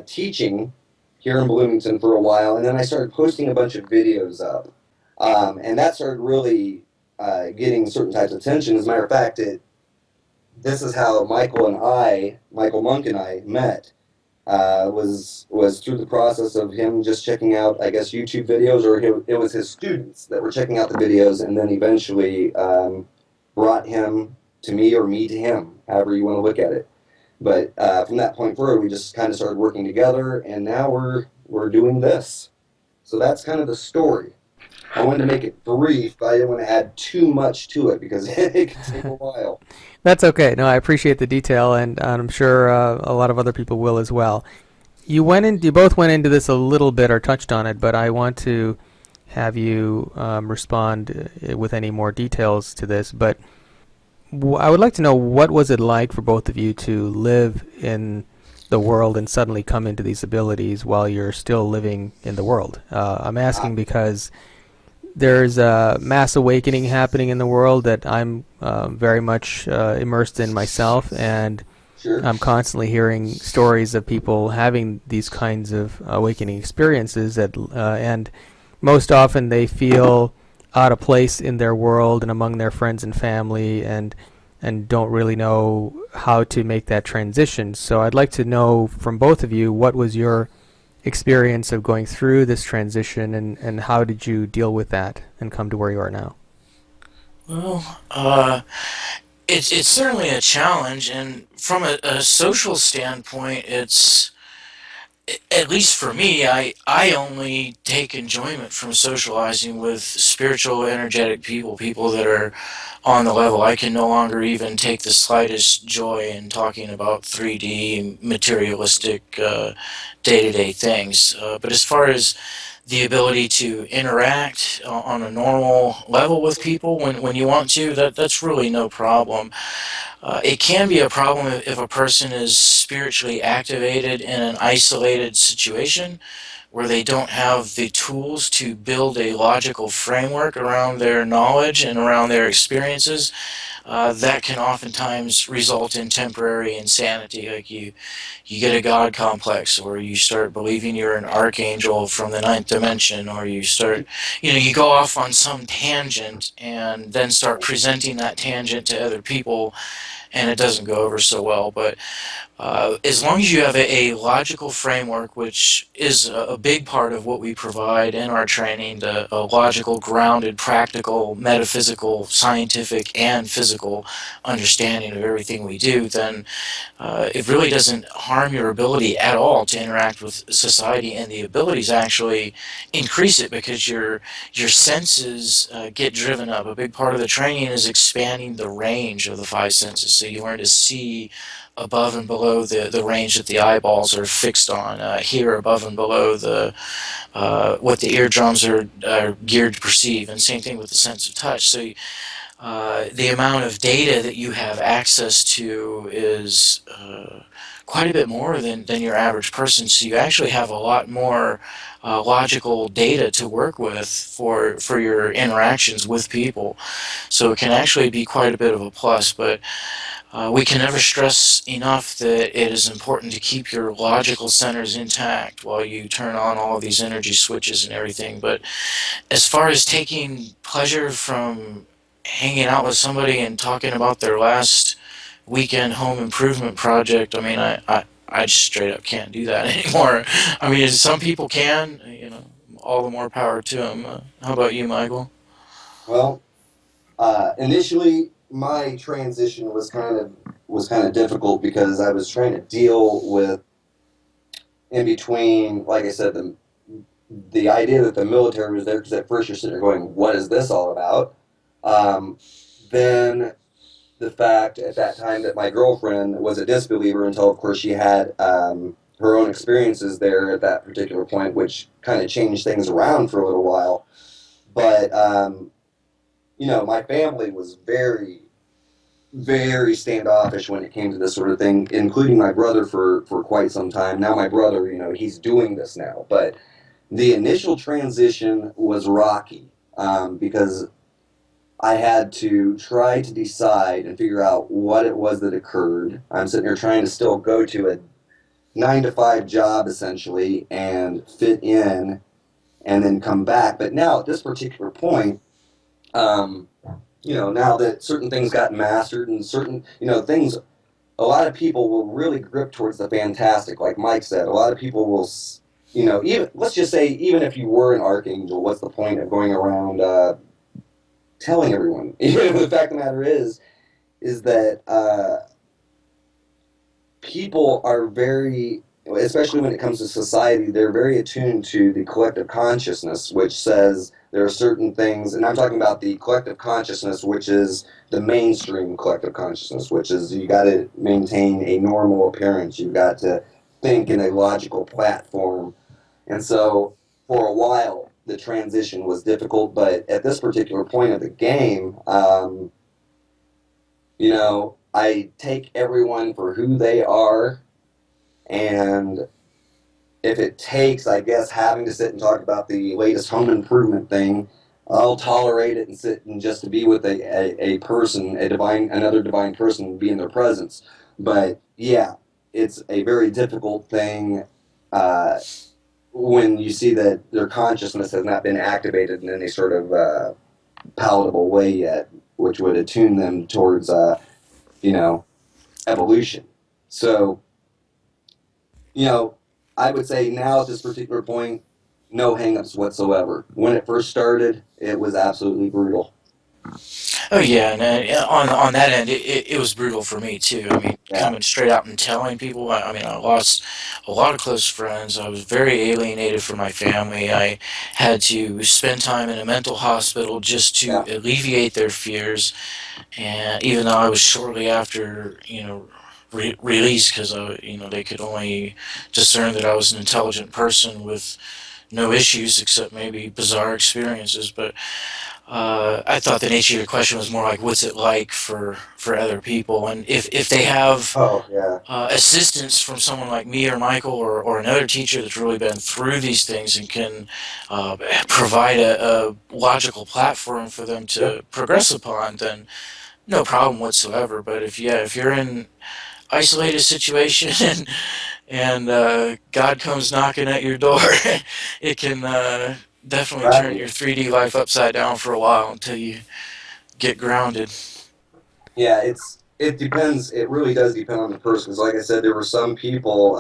teaching here in Bloomington for a while, and then I started posting a bunch of videos up. And that started really getting certain types of attention. As a matter of fact, this is how Michael Monk and I met. Was through the process of him just checking out, I guess, YouTube videos, or it was his students that were checking out the videos, and then eventually brought him to me, or me to him, however you want to look at it. But from that point forward, we just kind of started working together, and now we're doing this. So that's kind of the story. I wanted to make it brief, but I didn't want to add too much to it because it can take a while. That's okay. No, I appreciate the detail, and I'm sure a lot of other people will as well. You both went into this a little bit or touched on it, but I want to have you respond with any more details to this. But I would like to know, what was it like for both of you to live in the world and suddenly come into these abilities while you're still living in the world? I'm asking because there's a mass awakening happening in the world that I'm very much immersed in myself, and Sure. I'm constantly hearing stories of people having these kinds of awakening experiences and most often they feel out of place in their world and among their friends and family, and don't really know how to make that transition. So I'd like to know from both of you, what was your experience of going through this transition, and how did you deal with that and come to where you are now? Well, it's certainly a challenge, and from a social standpoint, it's, at least for me, I only take enjoyment from socializing with spiritual, energetic people that are on the level. I can no longer even take the slightest joy in talking about 3D materialistic day-to-day things. But as far as the ability to interact on a normal level with people when you want to, that's really no problem. It can be a problem if a person is spiritually activated in an isolated situation where they don't have the tools to build a logical framework around their knowledge and around their experiences. That can oftentimes result in temporary insanity. Like you get a God complex, or you start believing you're an archangel from the ninth dimension, or you start, you go off on some tangent and then start presenting that tangent to other people, and it doesn't go over so well. But as long as you have a logical framework, which is a big part of what we provide in our training, a logical, grounded, practical, metaphysical, scientific, and physical understanding of everything we do, then it really doesn't harm your ability at all to interact with society, and the abilities actually increase it because your senses get driven up. A big part of the training is expanding the range of the 5 senses, so you learn to see above and below the range that the eyeballs are fixed on, hear above and below the what the eardrums are geared to perceive, and same thing with the sense of touch. So the amount of data that you have access to is quite a bit more than your average person, so you actually have a lot more logical data to work with for your interactions with people. So it can actually be quite a bit of a plus, but we can never stress enough that it is important to keep your logical centers intact while you turn on all of these energy switches and everything. But as far as taking pleasure from hanging out with somebody and talking about their last weekend home improvement project, I mean, I just straight up can't do that anymore. I mean, some people can, all the more power to them. How about you, Michael? Well, initially, my transition was kind of difficult because I was trying to deal with in between, like I said, the idea that the military was there, because at first you're sitting there going, "What is this all about?" Um, then the fact at that time that my girlfriend was a disbeliever until, of course, she had her own experiences there at that particular point, which kind of changed things around for a little while. But my family was very, very standoffish when it came to this sort of thing, including my brother for quite some time. Now my brother, he's doing this now, but the initial transition was rocky because I had to try to decide and figure out what it was that occurred. I'm sitting here trying to still go to a 9 to 5 job essentially and fit in and then come back. But now at this particular point, now that certain things got mastered and certain, things, a lot of people will really grip towards the fantastic, like Mike said. A lot of people will, even, let's just say, even if you were an archangel, what's the point of going around telling everyone? The fact of the matter is that people are very, especially when it comes to society, they're very attuned to the collective consciousness, which says there are certain things, and I'm talking about the collective consciousness, which is the mainstream collective consciousness, which is you got to maintain a normal appearance, you've got to think in a logical platform. And so for a while, the transition was difficult, but at this particular point of the game, I take everyone for who they are, and if it takes, I guess, having to sit and talk about the latest home improvement thing, I'll tolerate it and sit and just to be with a person, another divine person, be in their presence. But yeah, it's a very difficult thing when you see that their consciousness has not been activated in any sort of palatable way yet, which would attune them towards, evolution. So, I would say now at this particular point, no hangups whatsoever. When it first started, it was absolutely brutal. Oh yeah, and on that end, it was brutal for me too. I mean, Yeah, coming straight out and telling people. I mean, I lost a lot of close friends. I was very alienated from my family. I had to spend time in a mental hospital just to yeah, alleviate their fears. And even though I was shortly after, released because they could only discern that I was an intelligent person with no issues except maybe bizarre experiences, but I thought the nature of your question was more like, what's it like for other people, and if they have oh, yeah, assistance from someone like me or Michael or another teacher that's really been through these things and can provide a logical platform for them yep, to progress upon, then no problem whatsoever. But if you're in isolated situation and God comes knocking at your door, it can definitely turn right. your 3D life upside down for a while until you get grounded. Yeah, it depends. It really does depend on the person. Because, like I said, there were some people.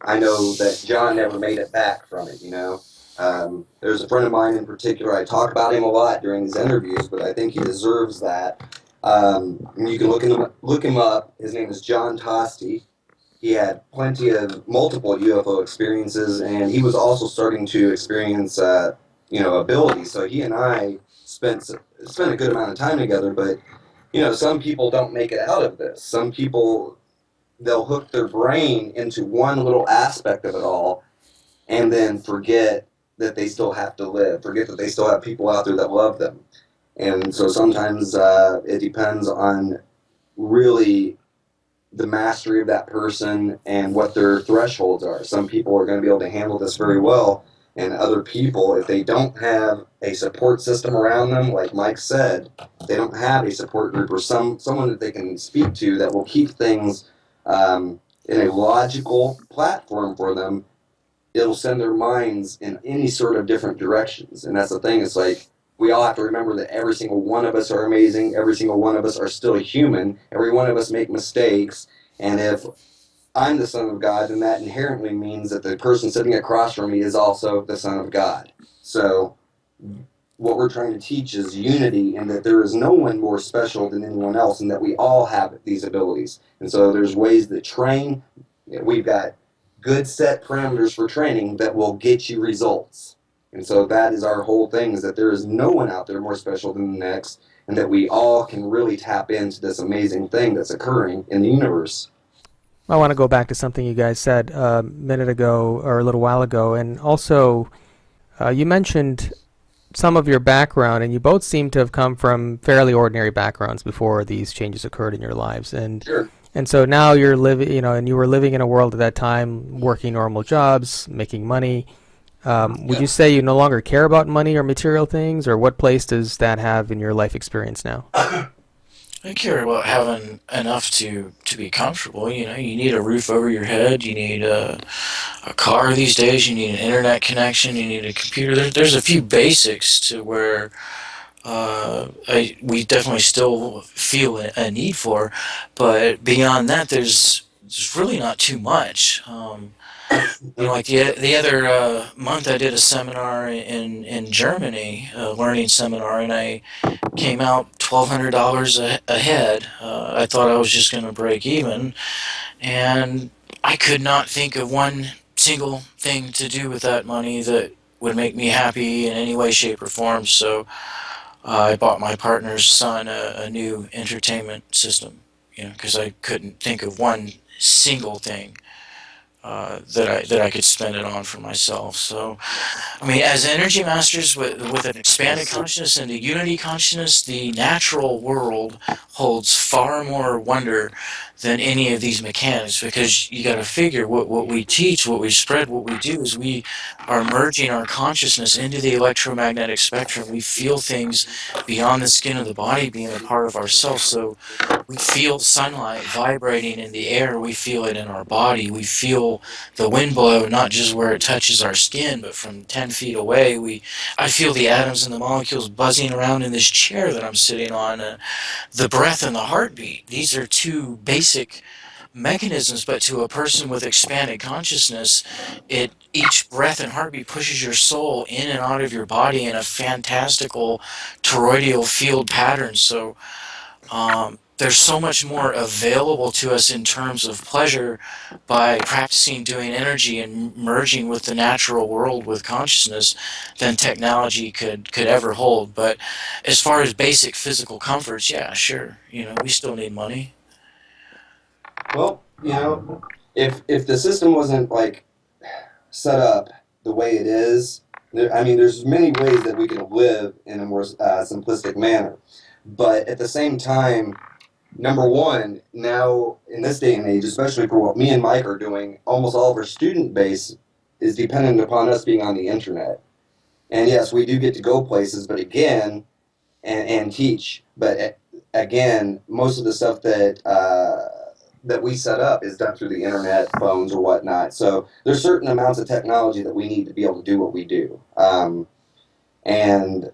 I know that John never made it back from it. There's a friend of mine in particular. I talk about him a lot during these interviews, but I think he deserves that. And you can look him up. His name is John Tosti. He had plenty of multiple UFO experiences, and he was also starting to experience, abilities. So he and I spent a good amount of time together. But some people don't make it out of this. Some people, they'll hook their brain into one little aspect of it all, and then forget that they still have to live. Forget that they still have people out there that love them. And so sometimes it depends on really the mastery of that person and what their thresholds are. Some people are going to be able to handle this very well, and other people, if they don't have a support system around them, like Mike said, they don't have a support group or someone that they can speak to that will keep things in a logical platform for them, it'll send their minds in any sort of different directions. And that's the thing. It's like we all have to remember that every single one of us are amazing. Every single one of us are still human. Every one of us make mistakes. And if I'm the Son of God, then that inherently means that the person sitting across from me is also the Son of God. So what we're trying to teach is unity, and that there is no one more special than anyone else, and that we all have these abilities. And so there's ways that train. We've got good set parameters for training that will get you results. And so that is our whole thing, is that there is no one out there more special than the next, and that we all can really tap into this amazing thing that's occurring in the universe. I want to go back to something you guys said a minute ago or a little while ago, and also you mentioned some of your background, and you both seem to have come from fairly ordinary backgrounds before these changes occurred in your lives. And Sure. and so now you're living, and you were living in a world at that time, working normal jobs, making money. Would you say you no longer care about money or material things, or what place does that have in your life experience now? I care about having enough to be comfortable. You need a roof over your head. You need a car these days. You need an internet connection. You need a computer. There's a few basics to where we definitely still feel a need for, but beyond that, there's really not too much. Like the other month, I did a seminar in Germany, a learning seminar, and I came out $1,200 ahead. I thought I was just going to break even, and I could not think of one single thing to do with that money that would make me happy in any way, shape, or form. So I bought my partner's son a new entertainment system, because I couldn't think of one single thing that I could spend it on for myself. So, I mean, as energy masters with an expanded consciousness and a unity consciousness, the natural world holds far more wonder than any of these mechanics, because you got to figure what we teach, what we spread, what we do is we are merging our consciousness into the electromagnetic spectrum. We feel things beyond the skin of the body being a part of ourselves. So we feel sunlight vibrating in the air. We feel it in our body. We feel the wind blow, not just where it touches our skin, but from 10 feet away. I feel the atoms and the molecules buzzing around in this chair that I'm sitting on. The breath and the heartbeat. These are two basic mechanisms, but to a person with expanded consciousness, each breath and heartbeat pushes your soul in and out of your body in a fantastical toroidal field pattern. So there's so much more available to us in terms of pleasure by practicing doing energy and merging with the natural world with consciousness than technology could ever hold. But as far as basic physical comforts, yeah, sure, we still need money. Well, if the system wasn't like set up the way it is, there's many ways that we can live in a more simplistic manner. But at the same time, number one, now in this day and age, especially for what me and Mike are doing, almost all of our student base is dependent upon us being on the internet. And yes, we do get to go places, but again, and teach. But again, most of the stuff that we set up is done through the internet, phones, or whatnot. So there's certain amounts of technology that we need to be able to do what we do. And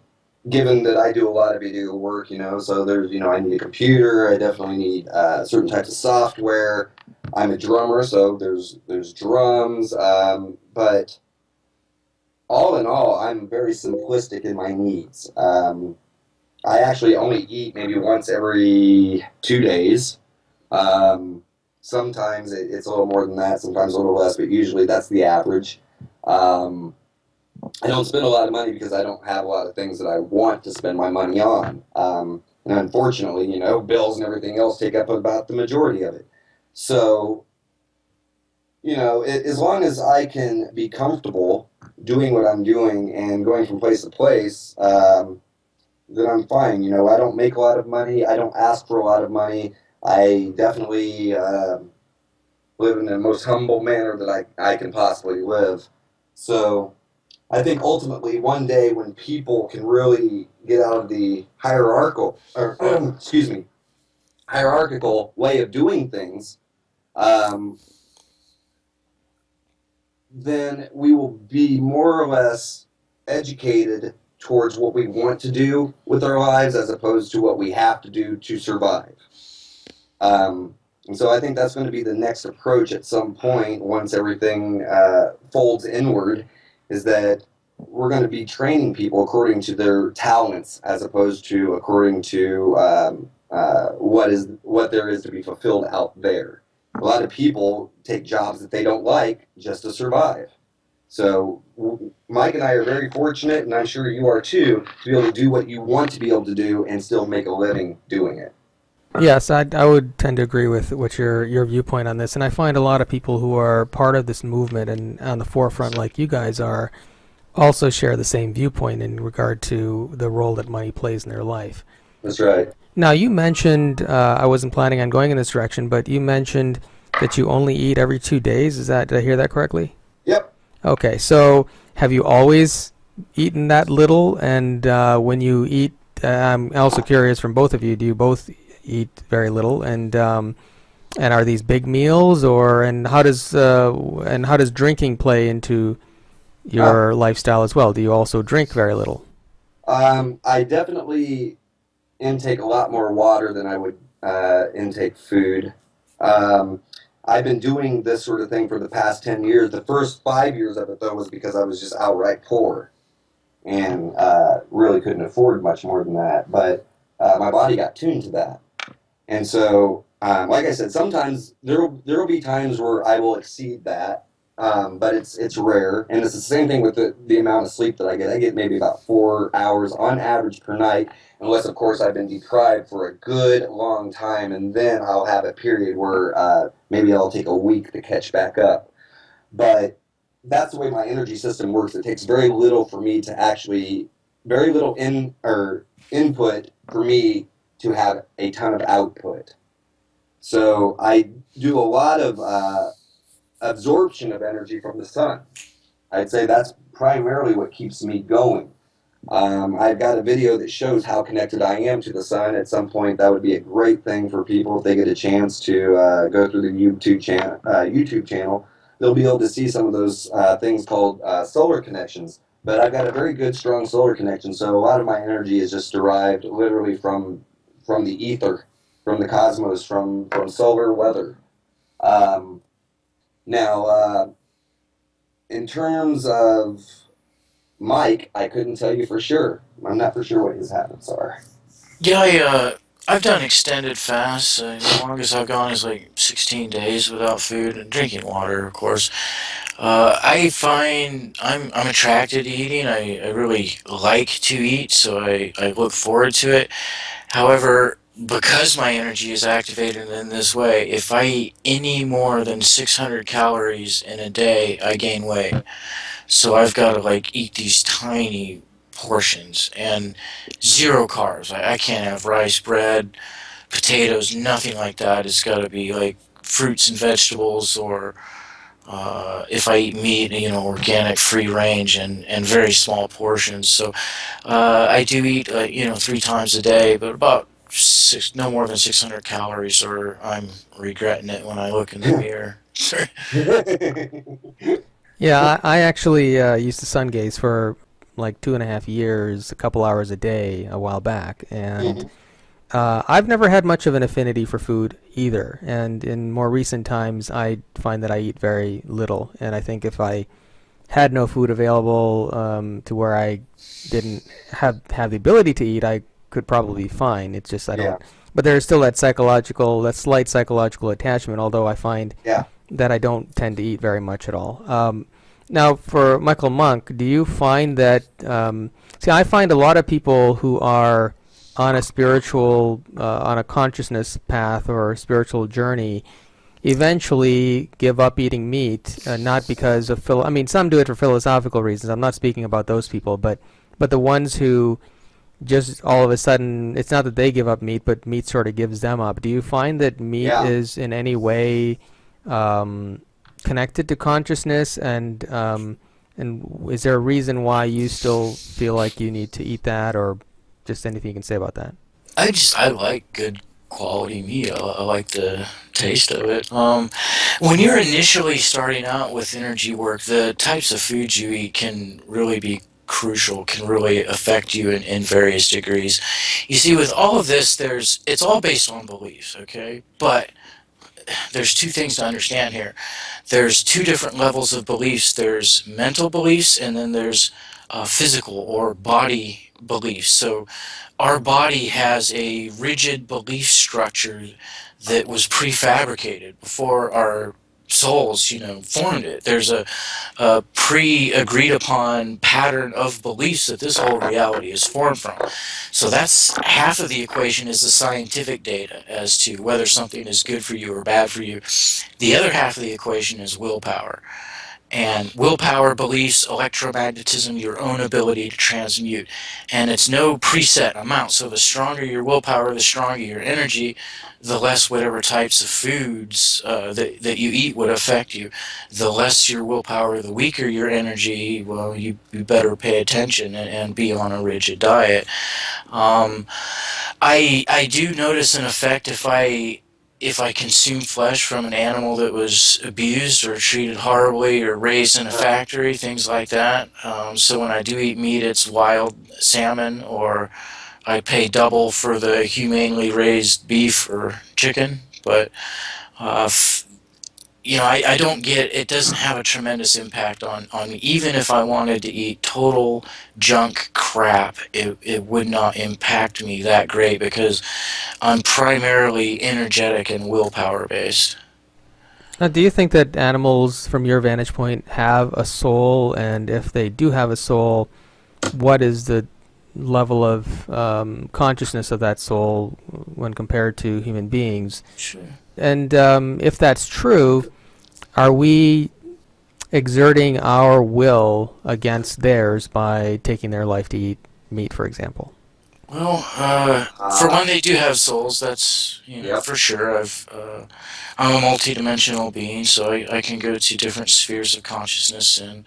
given that I do a lot of video work, so there's, I need a computer. I definitely need certain types of software. I'm a drummer, so there's drums. But all in all, I'm very simplistic in my needs. I actually only eat maybe once every 2 days. Sometimes it's a little more than that, sometimes a little less, but usually that's the average. I don't spend a lot of money because I don't have a lot of things that I want to spend my money on. And unfortunately, bills and everything else take up about the majority of it. So, as long as I can be comfortable doing what I'm doing and going from place to place, then I'm fine. I don't make a lot of money. I don't ask for a lot of money. I definitely live in the most humble manner that I can possibly live. So I think ultimately one day when people can really get out of the hierarchical way of doing things, then we will be more or less educated towards what we want to do with our lives as opposed to what we have to do to survive. And so I think that's going to be the next approach at some point once everything folds inward, is that we're going to be training people according to their talents as opposed to according to what there is to be fulfilled out there. A lot of people take jobs that they don't like just to survive. So Mike and I are very fortunate, and I'm sure you are too, to be able to do what you want to be able to do and still make a living doing it. Yes, I would tend to agree with what your viewpoint on this, and I find a lot of people who are part of this movement and on the forefront, like you guys are, also share the same viewpoint in regard to the role that money plays in their life. That's right. Now, you mentioned, I wasn't planning on going in this direction, but you mentioned that you only eat every 2 days. Did I hear that correctly? Yep. Okay, so have you always eaten that little? And when you eat, I'm also curious from both of you, do you both eat very little? And are these big meals, and how does drinking play into your lifestyle as well? Do you also drink very little? I definitely intake a lot more water than I would intake food. I've been doing this sort of thing for the past 10 years. The first 5 years of it, though, was because I was just outright poor and really couldn't afford much more than that. But my body got tuned to that. And so, like I said, sometimes there will be times where I will exceed that, but it's rare. And it's the same thing with the amount of sleep that I get. I get maybe about 4 hours on average per night, unless, of course, I've been deprived for a good long time, and then I'll have a period where maybe I'll take a week to catch back up. But that's the way my energy system works. It takes very little for me to actually, very little input for me to have a ton of output. So I do a lot of absorption of energy from the sun. I'd say that's primarily what keeps me going. I've got a video that shows how connected I am to the sun. At some point, that would be a great thing for people if they get a chance to go through the YouTube channel. They'll be able to see some of those things called solar connections. But I've got a very good, strong solar connection, so a lot of my energy is just derived literally from the ether, from the cosmos, from solar weather. Now, in terms of Mike, I couldn't tell you for sure. I'm not for sure what his habits are. Yeah, I've done extended fasts. The longest I've gone is like 16 days without food and drinking water, of course. I find I'm attracted to eating. I really like to eat, so I look forward to it. However, because my energy is activated in this way, if I eat any more than 600 calories in a day, I gain weight. So I've got to like eat these tiny portions and zero carbs. I can't have rice, bread, potatoes, nothing like that. It's got to be like fruits and vegetables, or if I eat meat, organic, free range, and very small portions. So I do eat, 3 times a day, but about no more than 600 calories, or I'm regretting it when I look in the mirror. Yeah, I actually used to sun gaze for like 2.5 years, a couple hours a day, a while back, and I've never had much of an affinity for food either. And in more recent times, I find that I eat very little, and I think if I had no food available to where I didn't have the ability to eat, I could probably be fine. It's just I don't. Yeah. But there's still that slight psychological attachment. Although I find that I don't tend to eat very much at all. Now, for Michael Monk, do you find that? I find a lot of people who are on a spiritual, on a consciousness path or a spiritual journey, eventually give up eating meat, not because of some do it for philosophical reasons. I'm not speaking about those people, but the ones who just all of a sudden, it's not that they give up meat, but meat sort of gives them up. Do you find that meat is in any way connected to consciousness, and is there a reason why you still feel like you need to eat that, or just anything you can say about that? I like good quality meat. I like the taste of it. When you're initially starting out with energy work, the types of foods you eat can really be crucial, can really affect you in various degrees. You see, with all of this, it's all based on beliefs, okay? But there's two things to understand here. There's two different levels of beliefs. There's mental beliefs, and then there's physical or body beliefs. So our body has a rigid belief structure that was prefabricated before our souls, formed it. There's a pre-agreed upon pattern of beliefs that this whole reality is formed from. So that's half of the equation, is the scientific data as to whether something is good for you or bad for you. The other half of the equation is willpower. And willpower, beliefs, electromagnetism, your own ability to transmute. And it's no preset amount. So the stronger your willpower, the stronger your energy, the less whatever types of foods that you eat would affect you. The less your willpower, the weaker your energy, well, you better pay attention and be on a rigid diet. I do notice an effect if I consume flesh from an animal that was abused or treated horribly or raised in a factory, things like that. So when I do eat meat, it's wild salmon, or I pay double for the humanely raised beef or chicken. But I don't get, it doesn't have a tremendous impact on me. Even if I wanted to eat total junk crap, it would not impact me that great, because I'm primarily energetic and willpower based. Now, do you think that animals, from your vantage point, have a soul? And if they do have a soul, what is the level of consciousness of that soul when compared to human beings? Sure. And if that's true, are we exerting our will against theirs by taking their life to eat meat, for example? Well, for one, they do have souls. That's Yep. for sure. I'm a multi-dimensional being, so I can go to different spheres of consciousness, and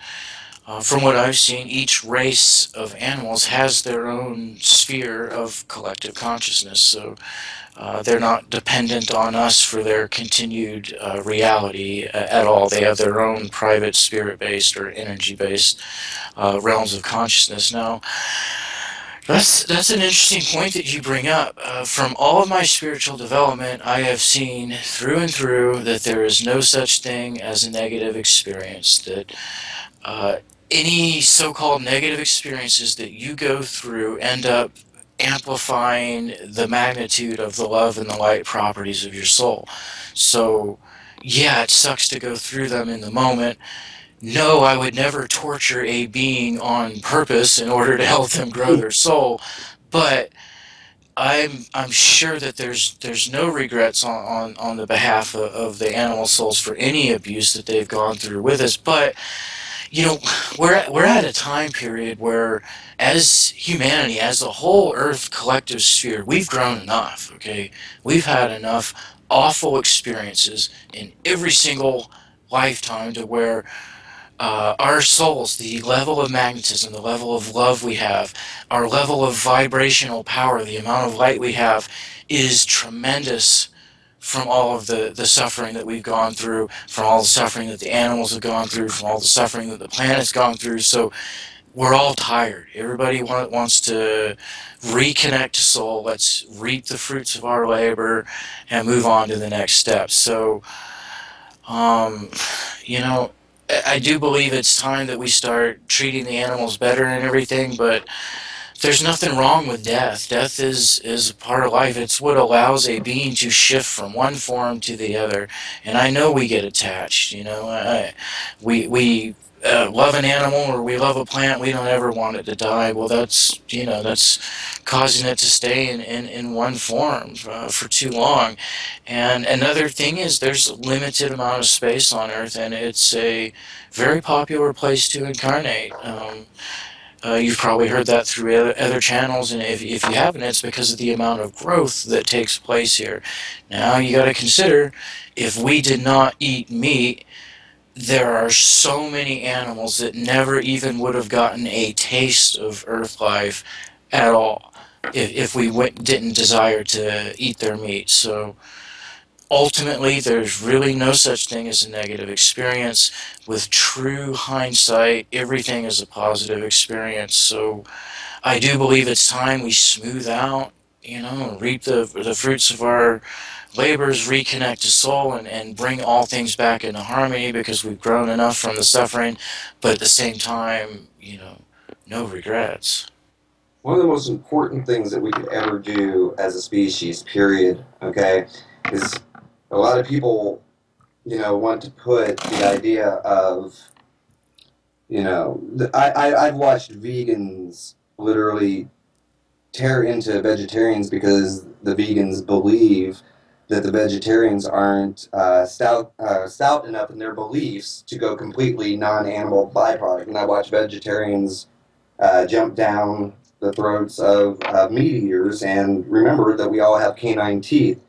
from what I've seen, each race of animals has their own sphere of collective consciousness. So they're not dependent on us for their continued reality at all. They have their own private spirit-based or energy-based realms of consciousness. Now, that's an interesting point that you bring up. From all of my spiritual development, I have seen through and through that there is no such thing as a negative experience. That any so-called negative experiences that you go through end up amplifying the magnitude of the love and the light properties of your soul. So, yeah, it sucks to go through them in the moment. No, I would never torture a being on purpose in order to help them grow their soul, but I'm sure that there's no regrets on the behalf of the animal souls for any abuse that they've gone through with us. But we're at a time period where, as humanity, as the whole Earth collective sphere, we've grown enough. Okay, we've had enough awful experiences in every single lifetime to where our souls, the level of magnetism, the level of love we have, our level of vibrational power, the amount of light we have, is tremendous from all of the suffering that we've gone through, from all the suffering that the animals have gone through, from all the suffering that the planet's gone through. So we're all tired. Everybody wants to reconnect to soul. Let's reap the fruits of our labor and move on to the next step. So, I do believe it's time that we start treating the animals better and everything, but there's nothing wrong with death. Death is a part of life. It's what allows a being to shift from one form to the other. And I know we get attached. We love an animal or we love a plant. We don't ever want it to die. Well, that's causing it to stay in one form for too long. And another thing is there's a limited amount of space on Earth, and it's a very popular place to incarnate. You've probably heard that through other channels, and if you haven't, it's because of the amount of growth that takes place here. Now you got to consider, if we did not eat meat, there are so many animals that never even would have gotten a taste of Earth life at all if we didn't desire to eat their meat. So ultimately, there's really no such thing as a negative experience. With true hindsight, everything is a positive experience. So I do believe it's time we smooth out, reap the fruits of our labors reconnect to soul and bring all things back into harmony because we've grown enough from the suffering, but at the same time, no regrets. One of the most important things that we could ever do as a species, period, okay, is a lot of people, want to put the idea of, I've watched vegans literally tear into vegetarians because the vegans believe that the vegetarians aren't stout enough in their beliefs to go completely non-animal byproduct. And I watch vegetarians jump down the throats of meat eaters, and remember that we all have canine teeth.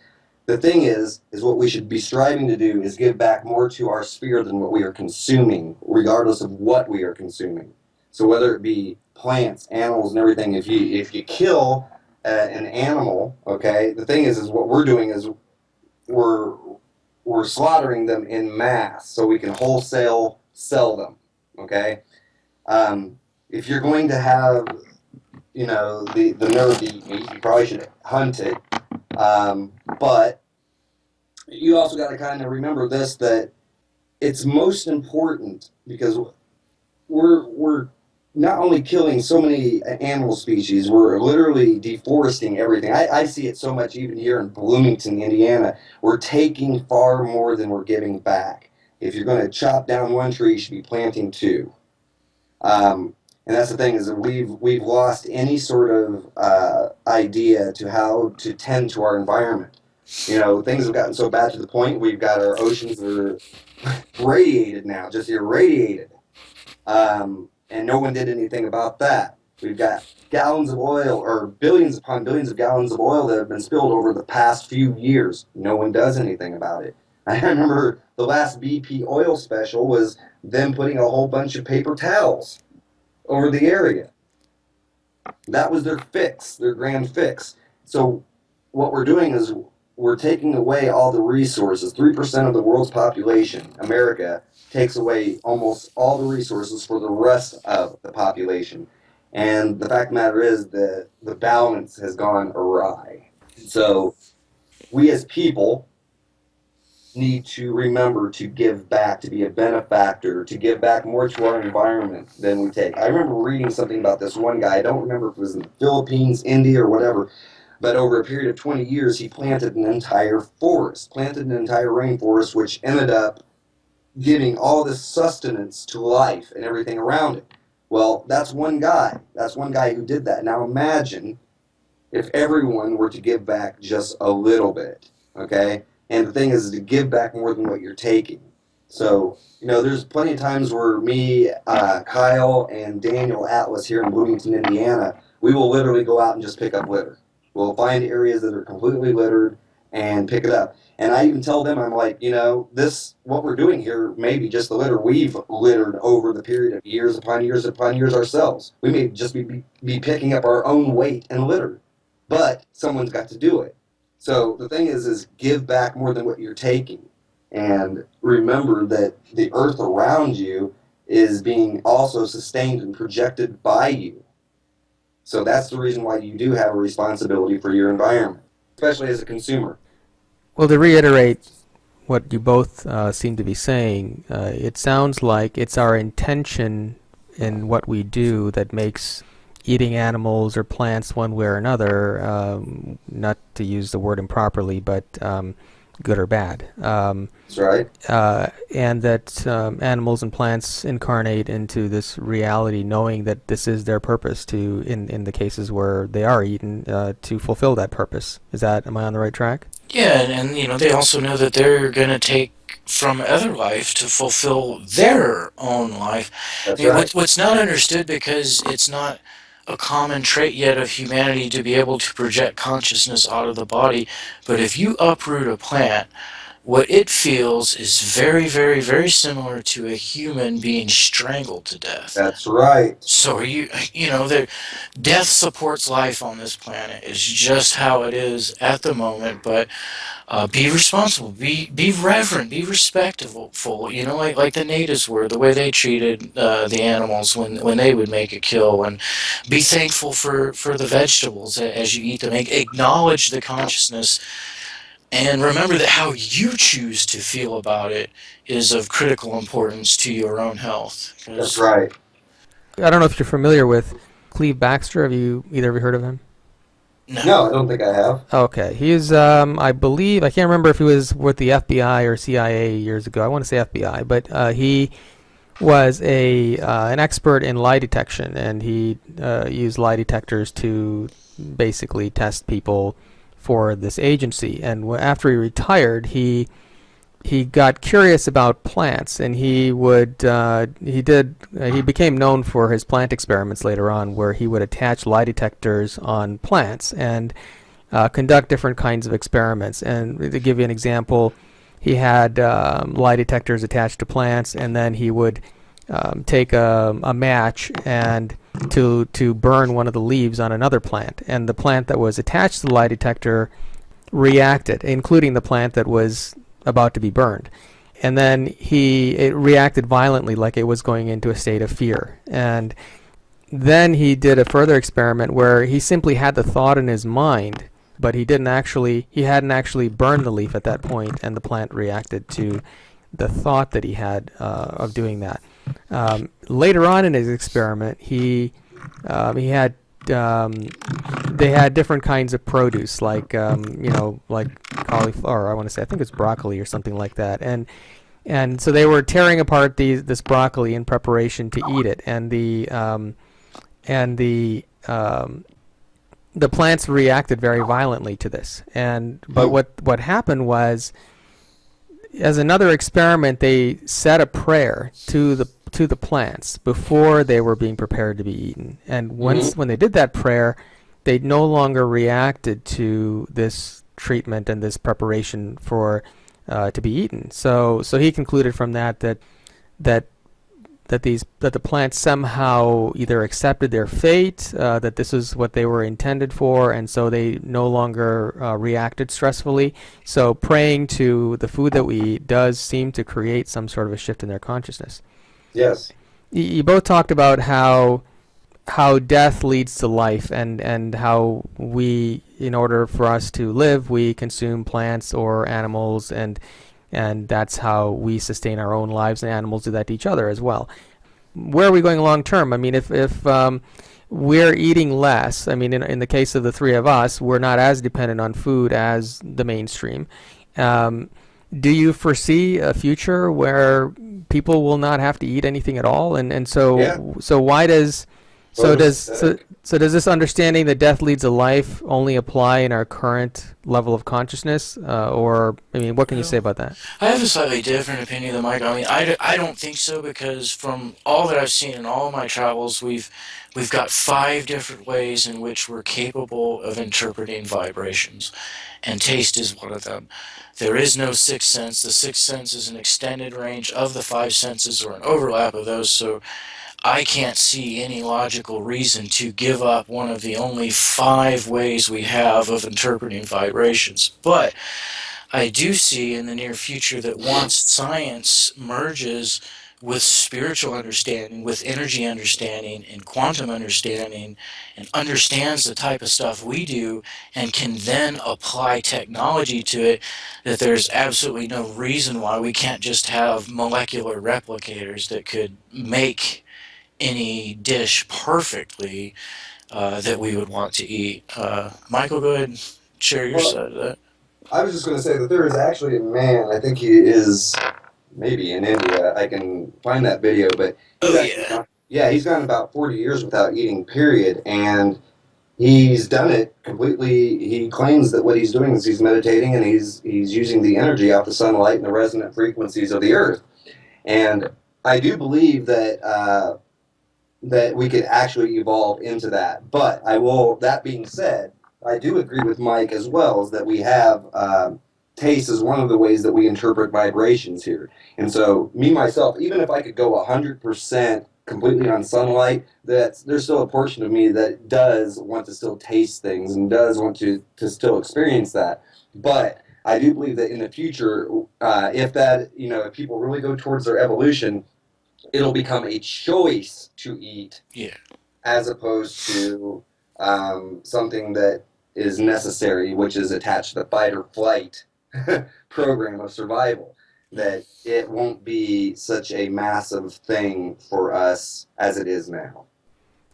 The thing is what we should be striving to do is give back more to our sphere than what we are consuming, regardless of what we are consuming. So whether it be plants, animals, and everything, if you kill an animal, okay, the thing is what we're doing is we're slaughtering them in mass so we can wholesale sell them, okay? If you're going to have, the nerve to eat meat, you probably should hunt it. But you also got to kind of remember this, that it's most important because we're not only killing so many animal species, we're literally deforesting everything. I see it so much even here in Bloomington, Indiana. We're taking far more than we're giving back. If you're going to chop down one tree, you should be planting two. And that's the thing, is that we've lost any sort of idea to how to tend to our environment. Things have gotten so bad to the point we've got our oceans that are radiated now, just irradiated. And no one did anything about that. We've got gallons of oil, or billions upon billions of gallons of oil that have been spilled over the past few years. No one does anything about it. I remember the last BP oil special was them putting a whole bunch of paper towels over the area. That was their fix, their grand fix. So what we're doing is we're taking away all the resources. 3% of the world's population, America, takes away almost all the resources for the rest of the population. And the fact of the matter is that the balance has gone awry. So we as people need to remember to give back, to be a benefactor, to give back more to our environment than we take. I remember reading something about this one guy. I don't remember if it was in the Philippines, India, or whatever, but over a period of 20 years, he planted an entire forest, planted an entire rainforest, which ended up giving all this sustenance to life and everything around it. Well, that's one guy. That's one guy who did that. Now imagine if everyone were to give back just a little bit, okay? And the thing is to give back more than what you're taking. So, there's plenty of times where me, Kyle, and Daniel Atlas here in Bloomington, Indiana, we will literally go out and just pick up litter. We'll find areas that are completely littered and pick it up. And I even tell them, I'm like, what we're doing here may be just the litter we've littered over the period of years upon years ourselves. We may just be picking up our own weight and litter, but someone's got to do it. So the thing is give back more than what you're taking. And remember that the earth around you is being also sustained and projected by you. So that's the reason why you do have a responsibility for your environment, especially as a consumer. Well, to reiterate what you both seem to be saying, it sounds like it's our intention in what we do that makes eating animals or plants one way or another, not to use the word improperly, but good or bad. That's right. And that animals and plants incarnate into this reality knowing that this is their purpose to, in the cases where they are eaten, to fulfill that purpose. Am I on the right track? Yeah, and they also know that they're going to take from other life to fulfill their own life. That's right. What's not understood, because it's not a common trait yet of humanity to be able to project consciousness out of the body, but if you uproot a plant, what it feels is very, very, very similar to a human being strangled to death. That's right. So death supports life on this planet. It's just how it is at the moment. But be responsible, be reverent, be respectful. Like the natives were, the way they treated the animals when they would make a kill, and be thankful for the vegetables as you eat them. Acknowledge the consciousness And remember that how you choose to feel about it is of critical importance to your own health. That's right. I don't know if you're familiar with Cleve Baxter. Have you either ever heard of him? No, I don't think I have. Okay. He's, I believe, I can't remember if he was with the FBI or CIA years ago. I want to say FBI, but he was an expert in lie detection, and he used lie detectors to basically test people for this agency. And after he retired, he got curious about plants, and he became known for his plant experiments later on, where he would attach lie detectors on plants and conduct different kinds of experiments. And to give you an example, he had lie detectors attached to plants, and then he would take a match and to burn one of the leaves on another plant, and the plant that was attached to the lie detector reacted, including the plant that was about to be burned. And then it reacted violently, like it was going into a state of fear. And then he did a further experiment where he simply had the thought in his mind, but he hadn't actually burned the leaf at that point, and the plant reacted to the thought that he had of doing that. Later on in his experiment, they had different kinds of produce, like like cauliflower. I think it's broccoli or something like that, and so they were tearing apart this broccoli in preparation to eat it, and the plants reacted very violently to this. But what happened was, as another experiment, they said a prayer to the plants before they were being prepared to be eaten. And when they did that prayer, they no longer reacted to this treatment and this preparation for to be eaten. So he concluded from that the plants somehow either accepted their fate, that this is what they were intended for, and so they no longer reacted stressfully. So praying to the food that we eat does seem to create some sort of a shift in their consciousness. Yes. You both talked about how death leads to life, and how we, in order for us to live, we consume plants or animals, and that's how we sustain our own lives, and animals do that to each other as well. Where are we going long term? I mean, if we're eating less, I mean, in the case of the three of us, we're not as dependent on food as the mainstream. Do you foresee a future where people will not have to eat anything at all? So why does does this understanding that death leads to life only apply in our current level of consciousness? Or, I mean, what can you say about that? I have a slightly different opinion than Mike. I mean, I don't think so, because from all that I've seen in all of my travels, we've got 5 different ways in which we're capable of interpreting vibrations, and taste is one of them. There is no sixth sense. The sixth sense is an extended range of the 5 senses, or an overlap of those, so I can't see any logical reason to give up one of the only 5 ways we have of interpreting vibrations. But I do see in the near future that once science merges with spiritual understanding, with energy understanding, and quantum understanding, and understands the type of stuff we do, and can then apply technology to it, that there's absolutely no reason why we can't just have molecular replicators that could make any dish perfectly that we would want to eat. Michael, go ahead and share your side of that. I was just going to say that there is actually a man, I think he is maybe in India. I can find that video, but he's gone about 40 years without eating, period, and he's done it completely. He claims that what he's doing is he's meditating, and he's using the energy off the sunlight and the resonant frequencies of the earth. And I do believe that that we could actually evolve into that. But that being said, I do agree with Mike as well, is that we have taste is one of the ways that we interpret vibrations here. And so me, myself, even if I could go 100% completely on sunlight, there's still a portion of me that does want to still taste things and does want to still experience that. But I do believe that in the future, if people really go towards their evolution, it'll become a choice to eat, as opposed to something that is necessary, which is attached to the fight or flight program of survival, that it won't be such a massive thing for us as it is now.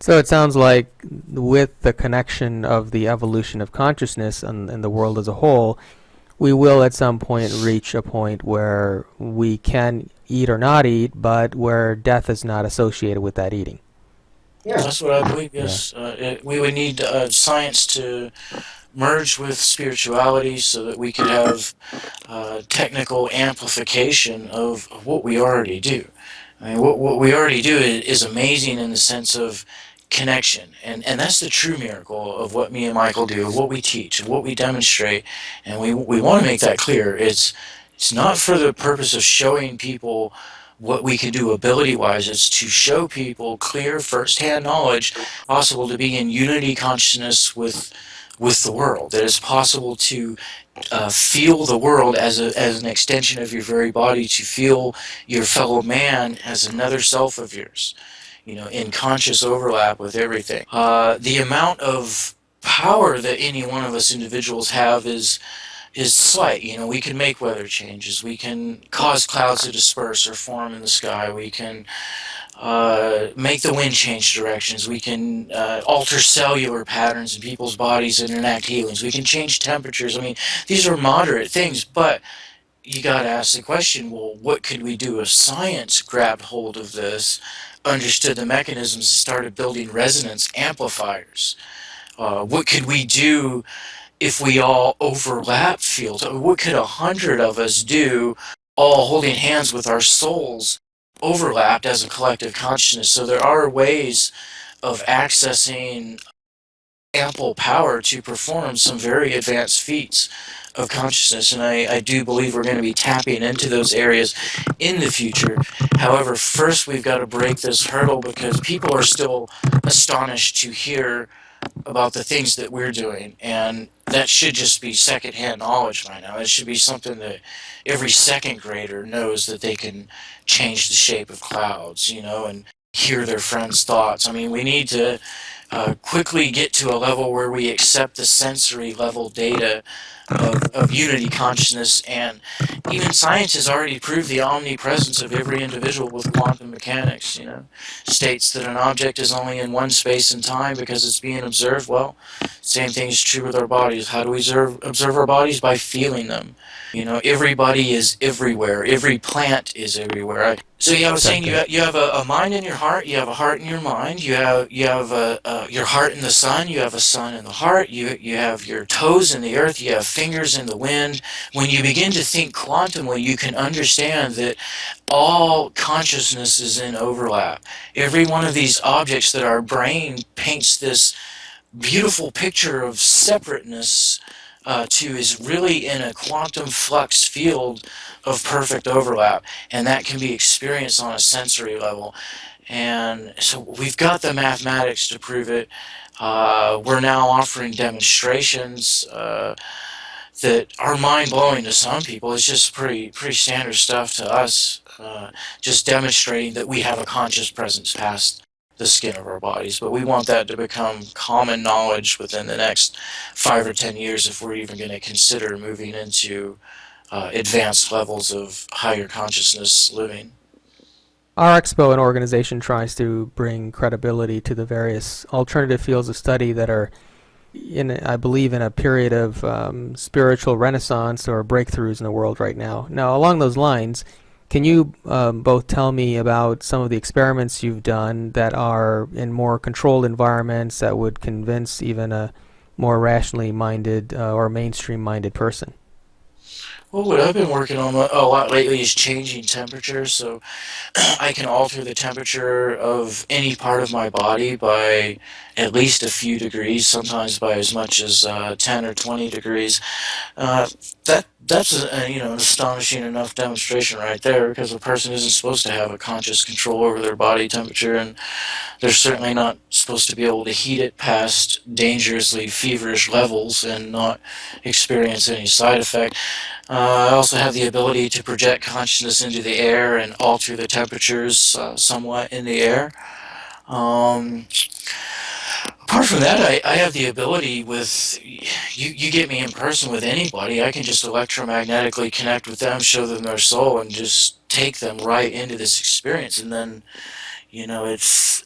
So it sounds like with the connection of the evolution of consciousness and the world as a whole, we will at some point reach a point where we can eat or not eat, but where death is not associated with that eating. Yeah. That's what I believe, yes. We would need science to merge with spirituality so that we could have technical amplification of what we already do. I mean, what we already do is amazing in the sense of connection, and that's the true miracle of what me and Michael do, of what we teach, of what we demonstrate, and we want to make that clear. It's not for the purpose of showing people what we can do ability-wise. It's to show people clear first-hand knowledge possible to be in unity consciousness with the world. That it's possible to feel the world as an extension of your very body, to feel your fellow man as another self of yours, in conscious overlap with everything. The amount of power that any one of us individuals have is slight. We can make weather changes. We can cause clouds to disperse or form in the sky. We can make the wind change directions. We can alter cellular patterns in people's bodies and enact healings. We can change temperatures. I mean, these are moderate things, but you got to ask the question, well, what could we do if science grabbed hold of this, understood the mechanisms, and started building resonance amplifiers? What could we do if we all overlap fields? What could 100 of us do, all holding hands with our souls overlapped as a collective consciousness? So there are ways of accessing ample power to perform some very advanced feats of consciousness, and I do believe we're going to be tapping into those areas in the future. However, first we've got to break this hurdle, because people are still astonished to hear about the things that we're doing, and that should just be secondhand knowledge by now. It should be something that every second grader knows, that they can change the shape of clouds, and hear their friends' thoughts. I mean, we need to quickly get to a level where we accept the sensory level data of unity consciousness, and even science has already proved the omnipresence of every individual with quantum mechanics. States that an object is only in one space and time because it's being observed. Well, same thing is true with our bodies. How do we observe our bodies? By feeling them. Everybody is everywhere. Every plant is everywhere. So I was saying, you have a mind in your heart. You have a heart in your mind. You have your heart in the sun. You have a sun in the heart. You have your toes in the earth. You have fingers in the wind. When you begin to think quantumly, you can understand that all consciousness is in overlap. Every one of these objects that our brain paints this beautiful picture of separateness to is really in a quantum flux field of perfect overlap, and that can be experienced on a sensory level. And so we've got the mathematics to prove it. We're now offering demonstrations that are mind-blowing to some people. It's just pretty standard stuff to us, just demonstrating that we have a conscious presence past the skin of our bodies. But we want that to become common knowledge within the next 5 or 10 years, if we're even going to consider moving into advanced levels of higher consciousness living. Our expo and organization tries to bring credibility to the various alternative fields of study that are, I believe, in a period of spiritual renaissance or breakthroughs in the world right now. Now, along those lines, can you both tell me about some of the experiments you've done that are in more controlled environments that would convince even a more rationally minded or mainstream minded person? Well, what I've been working on a lot lately is changing temperature, so I can alter the temperature of any part of my body by at least a few degrees, sometimes by as much as 10 or 20 degrees. That's an astonishing enough demonstration right there, because a person isn't supposed to have a conscious control over their body temperature, and they're certainly not supposed to be able to heat it past dangerously feverish levels and not experience any side effect. I also have the ability to project consciousness into the air and alter the temperatures somewhat in the air. Apart from that, I have the ability with, you get me in person with anybody, I can just electromagnetically connect with them, show them their soul, and just take them right into this experience. And then, it's,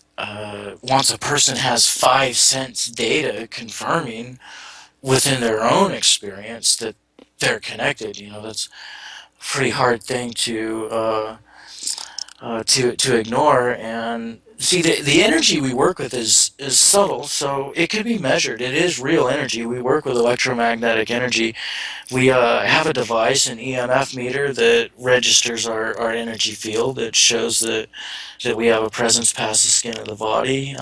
once a person has 5 sense data confirming within their own experience that they're connected, that's a pretty hard thing to ignore. And see, the energy we work with is subtle, so it can be measured. It is real energy. We work with electromagnetic energy. We have a device, an EMF meter, that registers our energy field. It shows that we have a presence past the skin of the body.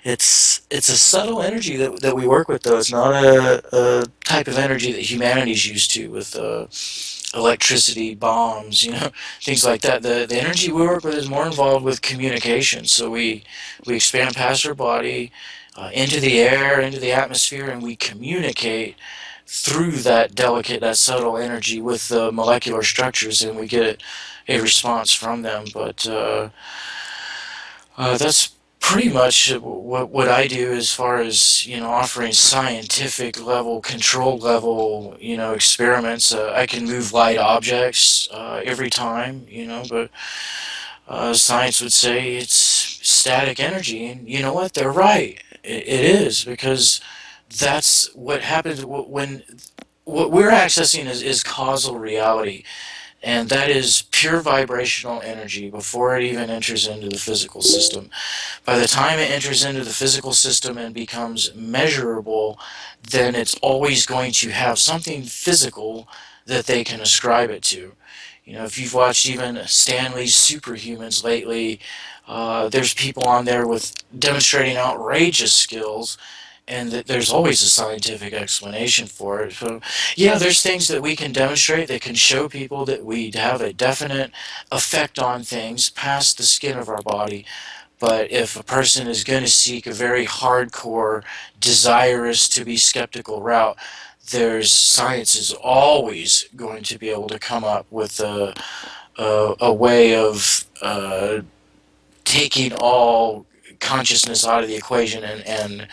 It's a subtle energy that we work with, though. It's not a type of energy that humanity's used to with electricity, bombs, things like that. The energy we work with is more involved with communication. So we expand past our body, into the air, into the atmosphere, and we communicate through that subtle energy with the molecular structures, and we get a response from them. But that's pretty much what I do as far as offering scientific level, control level experiments. I can move light objects every time, but science would say it's static energy, and you know what? They're right. It is, because that's what happens when what we're accessing is causal reality. And that is pure vibrational energy before it even enters into the physical system. By the time it enters into the physical system and becomes measurable, then it's always going to have something physical that they can ascribe it to. If you've watched even Stanley's Superhumans lately, there's people on there with demonstrating outrageous skills, and there's always a scientific explanation for it. So, yeah, there's things that we can demonstrate that can show people that we have a definite effect on things past the skin of our body. But if a person is going to seek a very hardcore, desirous to be skeptical route, there's science is always going to be able to come up with a way of taking all consciousness out of the equation and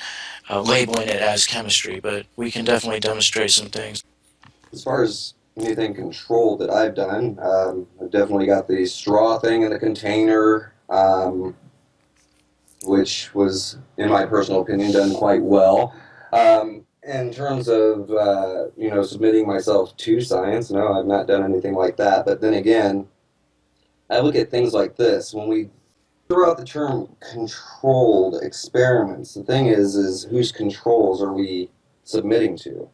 labeling it as chemistry. But we can definitely demonstrate some things. As far as anything controlled that I've done, I've definitely got the straw thing in the container, which was, in my personal opinion, done quite well. In terms of, submitting myself to science, no, I've not done anything like that. But then again, I look at things like this. When we throw out the term controlled experiments, the thing is whose controls are we submitting to?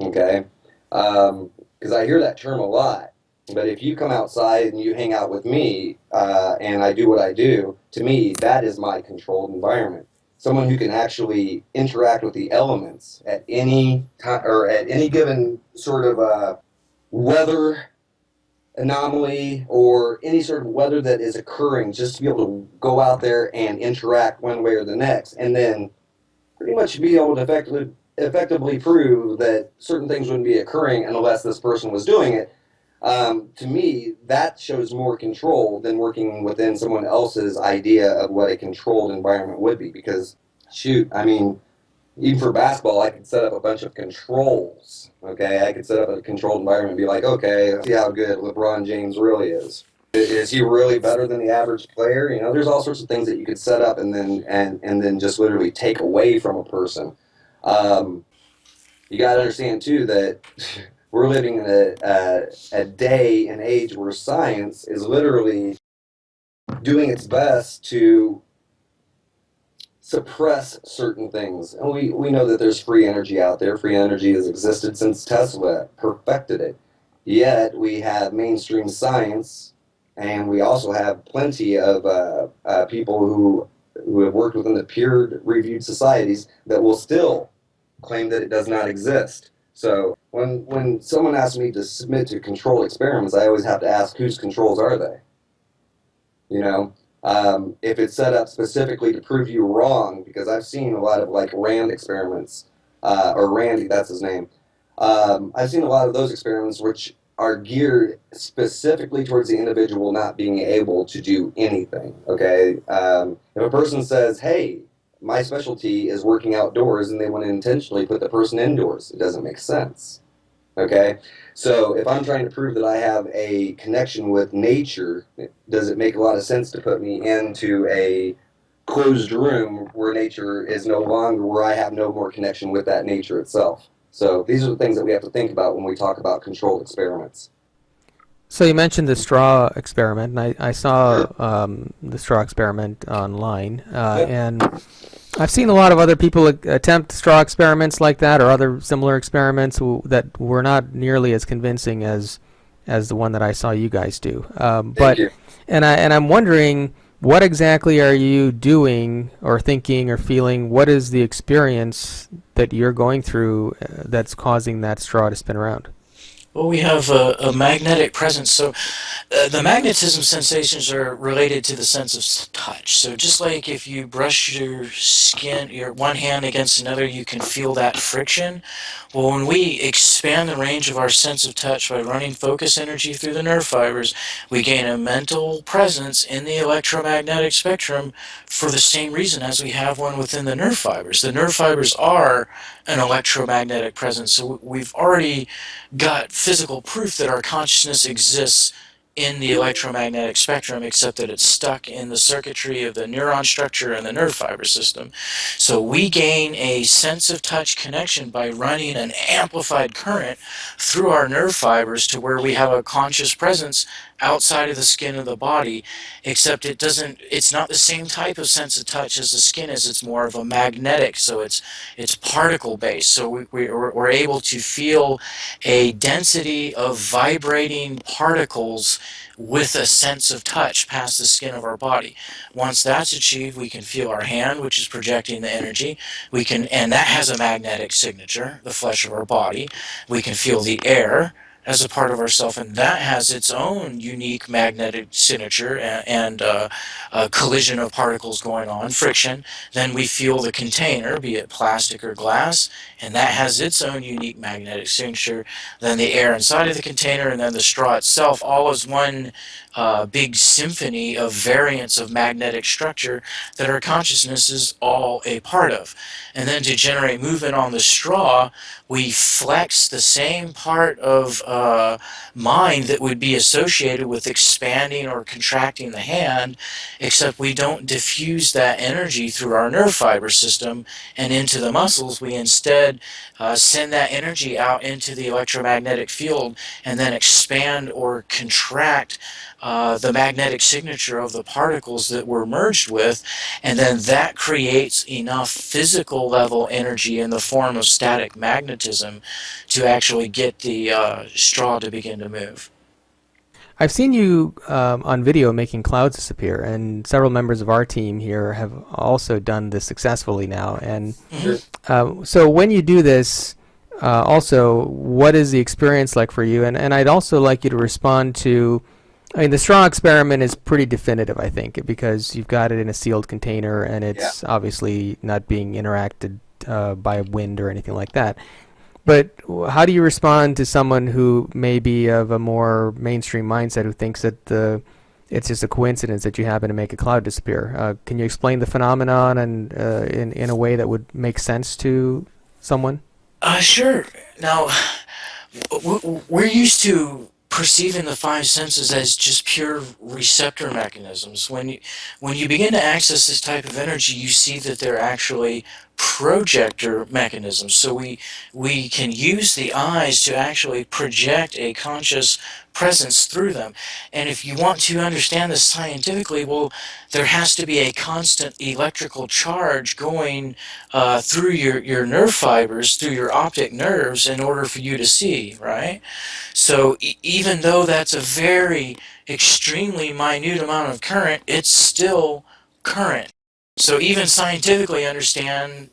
Okay? Because I hear that term a lot. But if you come outside and you hang out with me, and I do what I do, to me, that is my controlled environment. Someone who can actually interact with the elements at any time, or at any given sort of weather anomaly, or any sort of weather that is occurring, just to be able to go out there and interact one way or the next, and then pretty much be able to effectively prove that certain things wouldn't be occurring unless this person was doing it. To me, that shows more control than working within someone else's idea of what a controlled environment would be. Because, shoot, I mean, even for basketball, I could set up a bunch of controls. Okay, I could set up a controlled environment and be like, okay, let's see how good LeBron James really is. Is he really better than the average player? There's all sorts of things that you could set up and then just literally take away from a person. You got to understand too that we're living in a day and age where science is literally doing its best to suppress certain things. And we know that there's free energy out there. Free energy has existed since Tesla perfected it. Yet we have mainstream science, and we also have plenty of people who have worked within the peer-reviewed societies that will still claim that it does not exist. So when someone asks me to submit to controlled experiments, I always have to ask, whose controls are they? If it's set up specifically to prove you wrong, because I've seen a lot of like Rand experiments, or Randy, that's his name. I've seen a lot of those experiments which are geared specifically towards the individual not being able to do anything. Okay, if a person says, "Hey, my specialty is working outdoors, and they want to intentionally put the person indoors. It doesn't make sense. Okay? So if I'm trying to prove that I have a connection with nature, does it make a lot of sense to put me into a closed room where nature is no longer, where I have no more connection with that nature itself? So these are the things that we have to think about when we talk about controlled experiments. So you mentioned the straw experiment, and I saw the straw experiment online, and I've seen a lot of other people attempt straw experiments like that, or other similar experiments that were not nearly as convincing as the one that I saw you guys do. Thank you. And I'm wondering, what exactly are you doing, or thinking, or feeling? What is the experience that you're going through that's causing that straw to spin around? Well, we have a magnetic presence. So the magnetism sensations are related to the sense of touch. So just like if you brush your skin, your one hand against another, you can feel that friction. Well, when we expand the range of our sense of touch by running focus energy through the nerve fibers, we gain a mental presence in the electromagnetic spectrum for the same reason as we have one within the nerve fibers. The nerve fibers are an electromagnetic presence. So we've already got physical proof that our consciousness exists in the electromagnetic spectrum, except that it's stuck in the circuitry of the neuron structure and the nerve fiber system. So we gain a sense of touch connection by running an amplified current through our nerve fibers to where we have a conscious presence outside of the skin of the body, except it's not the same type of sense of touch as the skin is. It's more of a magnetic, so it's particle based. So we're able to feel a density of vibrating particles with a sense of touch past the skin of our body. Once that's achieved, we can feel our hand, which is projecting the energy. And that has a magnetic signature, the flesh of our body. We can feel the air as a part of ourself, and that has its own unique magnetic signature and a collision of particles going on, friction. Then we feel the container, be it plastic or glass, and that has its own unique magnetic signature. Then the air inside of the container, and then the straw itself, all as one big symphony of variants of magnetic structure that our consciousness is all a part of. And then to generate movement on the straw, we flex the same part of mind that would be associated with expanding or contracting the hand, except we don't diffuse that energy through our nerve fiber system and into the muscles. We instead send that energy out into the electromagnetic field and then expand or contract the magnetic signature of the particles that we're merged with, and then that creates enough physical level energy in the form of static magnetism to actually get the straw to begin to move. I've seen you on video making clouds disappear, and several members of our team here have also done this successfully now. And so when you do this, also, what is the experience like for you? And I'd also like you to respond to, I mean, the straw experiment is pretty definitive, I think, because you've got it in a sealed container, and it's obviously not being interacted by wind or anything like that. But how do you respond to someone who may be of a more mainstream mindset, who thinks that it's just a coincidence that you happen to make a cloud disappear? Can you explain the phenomenon and in a way that would make sense to someone? Sure. Now, we're used to perceiving the five senses as just pure receptor mechanisms. When you begin to access this type of energy, you see that they're actually projector mechanisms. So we can use the eyes to actually project a conscious presence through them. And if you want to understand this scientifically, well, there has to be a constant electrical charge going through your nerve fibers, through your optic nerves, in order for you to see, right? So even though that's a very extremely minute amount of current, it's still current. So even scientifically understanding,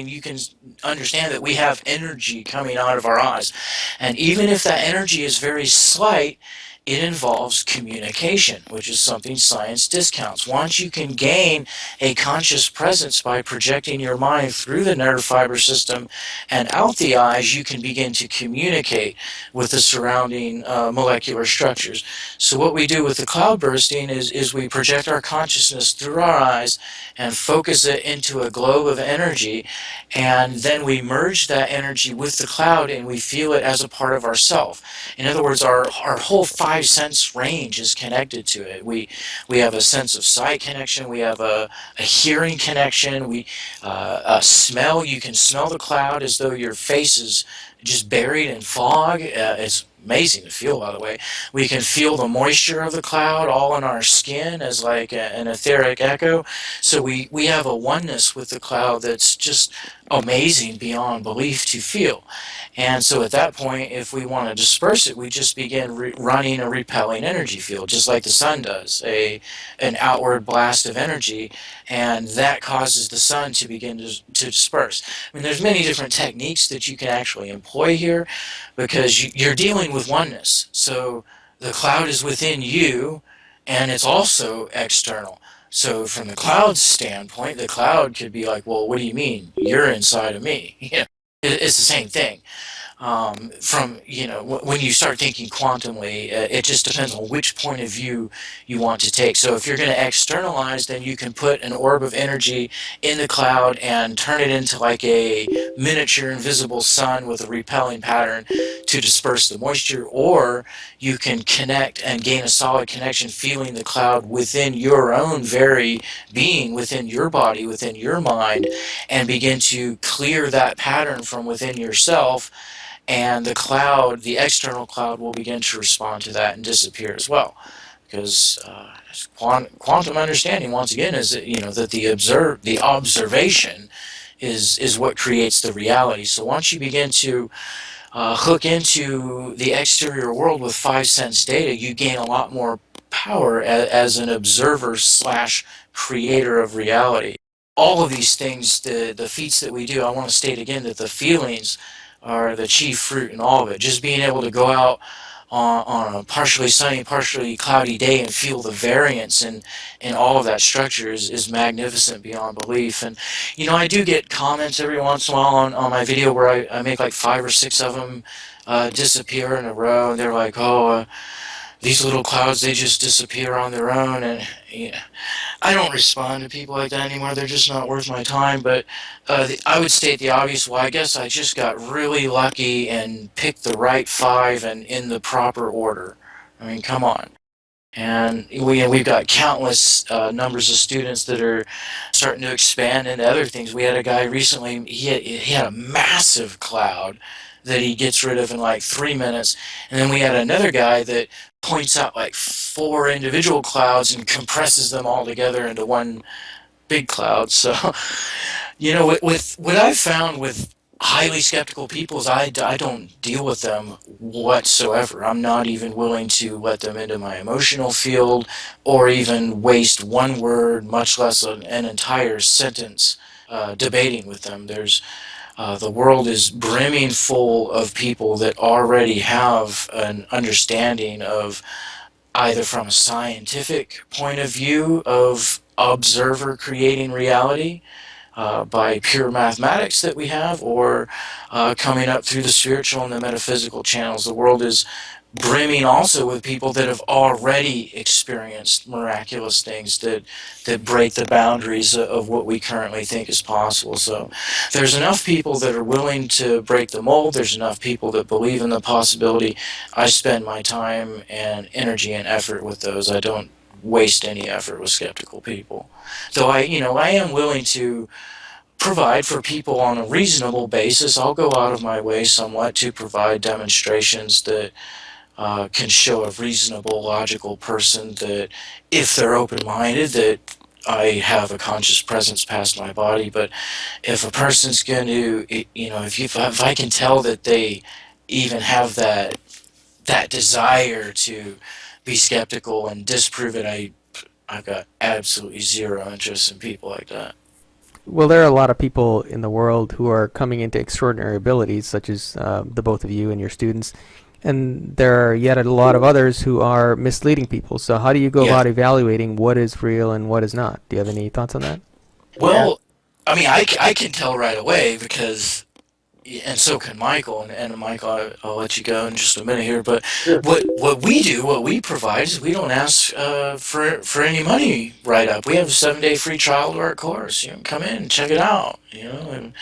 you can understand that we have energy coming out of our eyes. And even if that energy is very slight, it involves communication, which is something science discounts. Once you can gain a conscious presence by projecting your mind through the nerve fiber system and out the eyes, you can begin to communicate with the surrounding molecular structures. So what we do with the cloud bursting is we project our consciousness through our eyes and focus it into a globe of energy, and then we merge that energy with the cloud and we feel it as a part of ourself. In other words, our whole five sense range is connected to it. We have a sense of sight connection. We have a hearing connection. A smell. You can smell the cloud as though your face is just buried in fog. It's amazing to feel, by the way. We can feel the moisture of the cloud all in our skin as like an etheric echo. So we have a oneness with the cloud that's just amazing beyond belief to feel. And so at that point, if we want to disperse it, we just begin running a repelling energy field, just like the sun does, an outward blast of energy, and that causes the sun to begin to disperse. I mean, there's many different techniques that you can actually employ here, because you're dealing with oneness. So the cloud is within you, and it's also external. So from the cloud's standpoint, the cloud could be like, well, what do you mean? You're inside of me. It's the same thing. When you start thinking quantumly, it just depends on which point of view you want to take. So if you're going to externalize, then you can put an orb of energy in the cloud and turn it into like a miniature invisible sun with a repelling pattern to disperse the moisture, or you can connect and gain a solid connection feeling the cloud within your own very being, within your body, within your mind, and begin to clear that pattern from within yourself, and the cloud, the external cloud, will begin to respond to that and disappear as well. Because quantum understanding, once again, is that, that the observation is what creates the reality. So once you begin to hook into the exterior world with five sense data, you gain a lot more power as an observer slash creator of reality. All of these things, the feats that we do, I want to state again that the feelings are the chief fruit in all of it. Just being able to go out on a partially sunny, partially cloudy day and feel the variance in all of that structure is magnificent beyond belief. And, I do get comments every once in a while on my video where I make like 5 or 6 of them disappear in a row, and they're like, oh, these little clouds, they just disappear on their own. And I don't respond to people like that anymore. They're just not worth my time. But I would state the obvious. Well, I guess I just got really lucky and picked the right 5 and in the proper order. I mean, come on. And we've got countless numbers of students that are starting to expand into other things. We had a guy recently, he had a massive cloud that he gets rid of in like 3 minutes. And then we had another guy that points out like 4 individual clouds and compresses them all together into one big cloud. So, with what I've found with highly skeptical people is I don't deal with them whatsoever. I'm not even willing to let them into my emotional field or even waste one word, much less an entire sentence, debating with them. The world is brimming full of people that already have an understanding of, either from a scientific point of view of observer creating reality, by pure mathematics that we have, or coming up through the spiritual and the metaphysical channels. The world is brimming also with people that have already experienced miraculous things that break the boundaries of what we currently think is possible. So there's enough people that are willing to break the mold. There's enough people that believe in the possibility. I spend my time and energy and effort with those. I don't waste any effort with skeptical people. Though I am willing to provide for people on a reasonable basis. I'll go out of my way somewhat to provide demonstrations that can show a reasonable, logical person that, if they're open-minded, that I have a conscious presence past my body. But if a person's going to, if I can tell that they even have that desire to be skeptical and disprove it, I've got absolutely zero interest in people like that. Well, there are a lot of people in the world who are coming into extraordinary abilities, such as the both of you and your students, and there are yet a lot of others who are misleading people. So how do you go about evaluating what is real and what is not? Do you have any thoughts on that? Well, I mean, I can tell right away because, and so can Michael. And Michael, I'll let you go in just a minute here. But Sure. what we do, what we provide, is we don't ask for any money right up. We have a 7-day free trial to our course. You know, come in and check it out. You know, and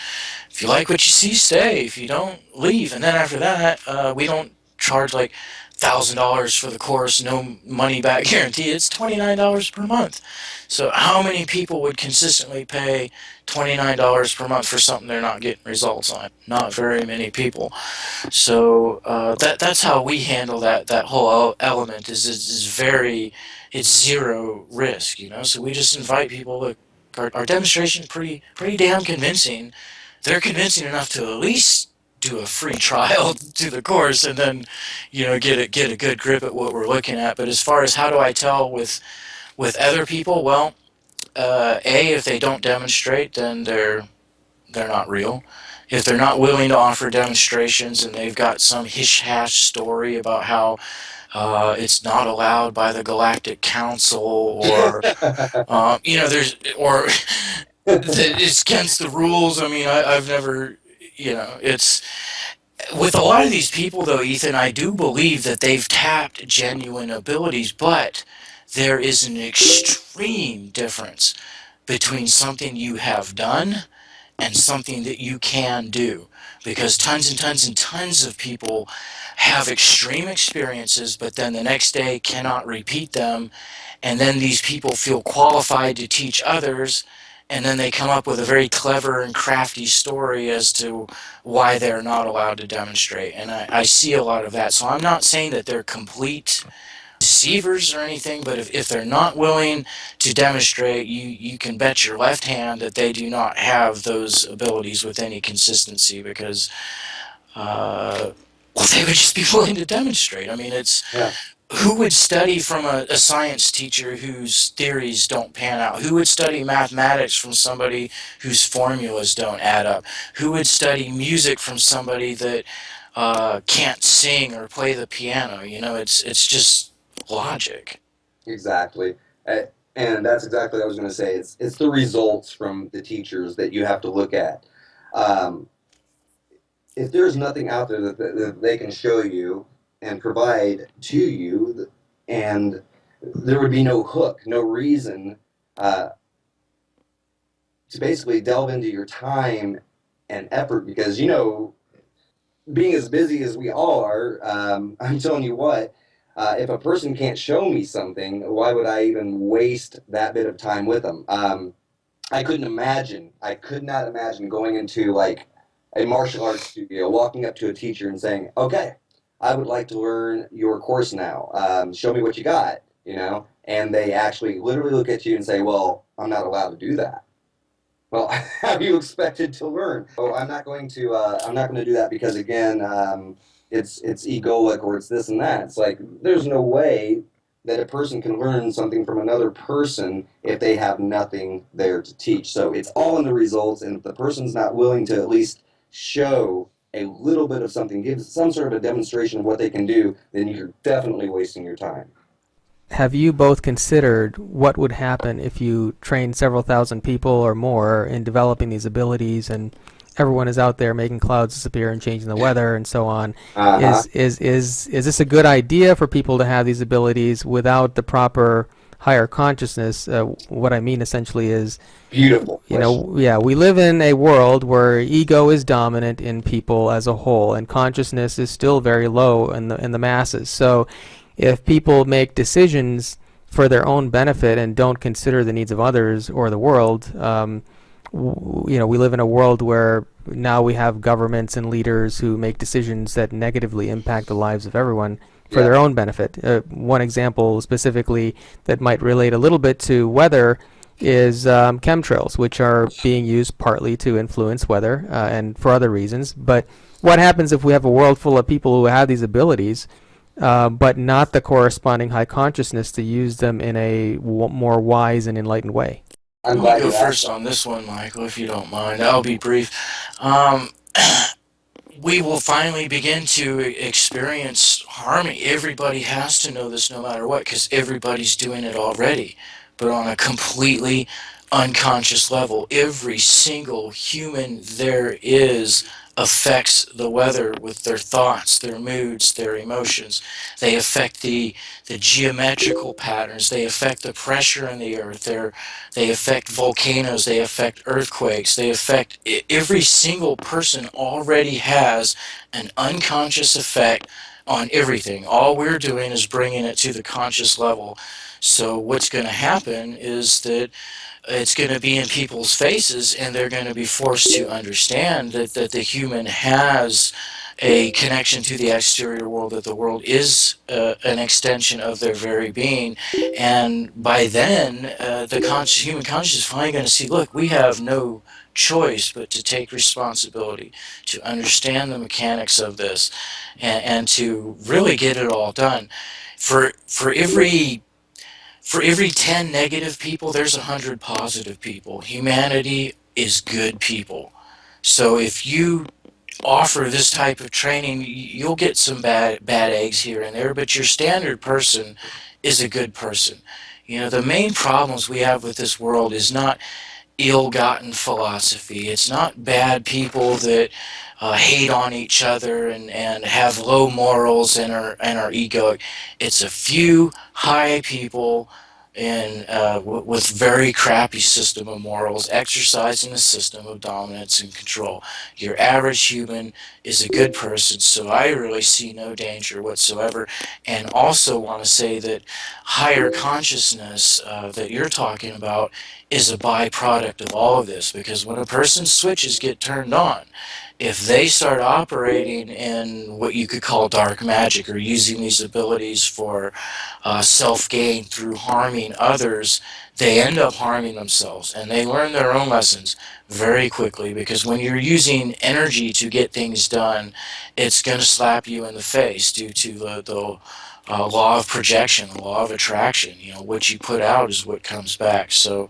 if you like what you see, stay. If you don't, leave. And then after that, we don't charge like $1,000 for the course, no money back guarantee. It's $29 per month. So how many people would consistently pay $29 per month for something they're not getting results on? Not very many people. So that's how we handle that whole element. It's zero risk. You know. So we just invite people. Look, our demonstration pretty damn convincing. They're convincing enough to at least do a free trial to the course, and then, you know, get a good grip at what we're looking at. But as far as how do I tell with other people, well, if they don't demonstrate, then they're not real. If they're not willing to offer demonstrations and they've got some hish-hash story about how it's not allowed by the Galactic Council, or you know, it's against the rules. I mean, I've never, you know, it's with a lot of these people, though, Ethan, I do believe that they've tapped genuine abilities, but there is an extreme difference between something you have done and something that you can do. Because tons and tons and tons of people have extreme experiences, but then the next day cannot repeat them. And then these people feel qualified to teach others, and then they come up with a very clever and crafty story as to why they're not allowed to demonstrate. And I see a lot of that. So I'm not saying that they're complete deceivers or anything, but if they're not willing to demonstrate, you can bet your left hand that they do not have those abilities with any consistency, because well, they would just be willing to demonstrate. I mean, it's who would study from a science teacher whose theories don't pan out? Who would study mathematics from somebody whose formulas don't add up? Who would study music from somebody that can't sing or play the piano? You know, it's just logic. Exactly. And that's exactly what I was going to say. It's the results from the teachers that you have to look at. If there's nothing out there that they can show you and provide to you, and there would be no hook, no reason to basically delve into your time and effort, because, you know, being as busy as we all are, I'm telling you what, if a person can't show me something, why would I even waste that bit of time with them? I could not imagine going into like a martial arts studio, walking up to a teacher and saying, okay, I would like to learn your course now. Show me what you got, you know? And they actually literally look at you and say, well, I'm not allowed to do that. Well, how do you expected to learn? Oh, I'm not going to do that because, again, it's egoic, or it's this and that. It's like, there's no way that a person can learn something from another person if they have nothing there to teach. So it's all in the results, and if the person's not willing to at least show a little bit of something, give some sort of a demonstration of what they can do, then you're definitely wasting your time. Have you both considered what would happen if you trained several thousand people or more in developing these abilities, and everyone is out there making clouds disappear and changing the weather and so on? Is this a good idea for people to have these abilities without the proper higher consciousness? What I mean essentially is, beautiful. You know, yeah, we live in a world where ego is dominant in people as a whole, and consciousness is still very low in the masses. So if people make decisions for their own benefit and don't consider the needs of others or the world, you know, we live in a world where now we have governments and leaders who make decisions that negatively impact the lives of everyone for their own benefit. One example specifically that might relate a little bit to weather is chemtrails, which are being used partly to influence weather and for other reasons. But what happens if we have a world full of people who have these abilities, but not the corresponding high consciousness to use them in a more wise and enlightened way? I'm going to go first on this one, Michael, if you don't mind. I'll be brief. we will finally begin to experience harmony. Everybody has to know this no matter what, because everybody's doing it already, but on a completely unconscious level. Every single human there is affects the weather with their thoughts, their moods, their emotions. They affect the geometrical patterns. They affect the pressure in the earth. They affect volcanoes. They affect earthquakes. They affect every single person already has an unconscious effect on everything. All we're doing is bringing it to the conscious level. So what's going to happen is that it's going to be in people's faces, and they're going to be forced to understand that the human has a connection to the exterior world, that the world is an extension of their very being. And by then, human consciousness is finally going to see, look, we have no choice but to take responsibility, to understand the mechanics of this, and to really get it all done. For every 10 negative people, there's 100 positive people. Humanity is good people. So if you offer this type of training, you'll get some bad eggs here and there, but your standard person is a good person. You know, the main problems we have with this world is not ill-gotten philosophy. It's not bad people that hate on each other and have low morals and are egoic. It's a few high people with very crappy system of morals, exercising a system of dominance and control. Your average human is a good person, so I really see no danger whatsoever. And also want to say that higher consciousness that you're talking about is a byproduct of all of this, because when a person's switches get turned on, if they start operating in what you could call dark magic, or using these abilities for self-gain through harming others, they end up harming themselves, and they learn their own lessons very quickly, because when you're using energy to get things done, it's going to slap you in the face due to the law of projection, the law of attraction. You know, what you put out is what comes back. So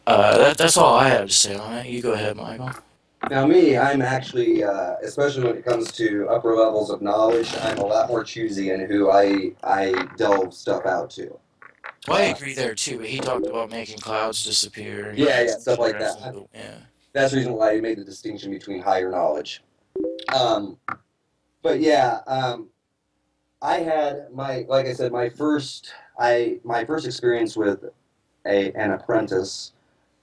that's all I have to say on it. You go ahead, Michael. Now me, I'm actually, especially when it comes to upper levels of knowledge, I'm a lot more choosy in who I delve stuff out to. Well, I agree there too. He talked about making clouds disappear. Yeah, stuff like that. Yeah. That's the reason why I made the distinction between higher knowledge. But yeah, I had like I said, my first experience with an apprentice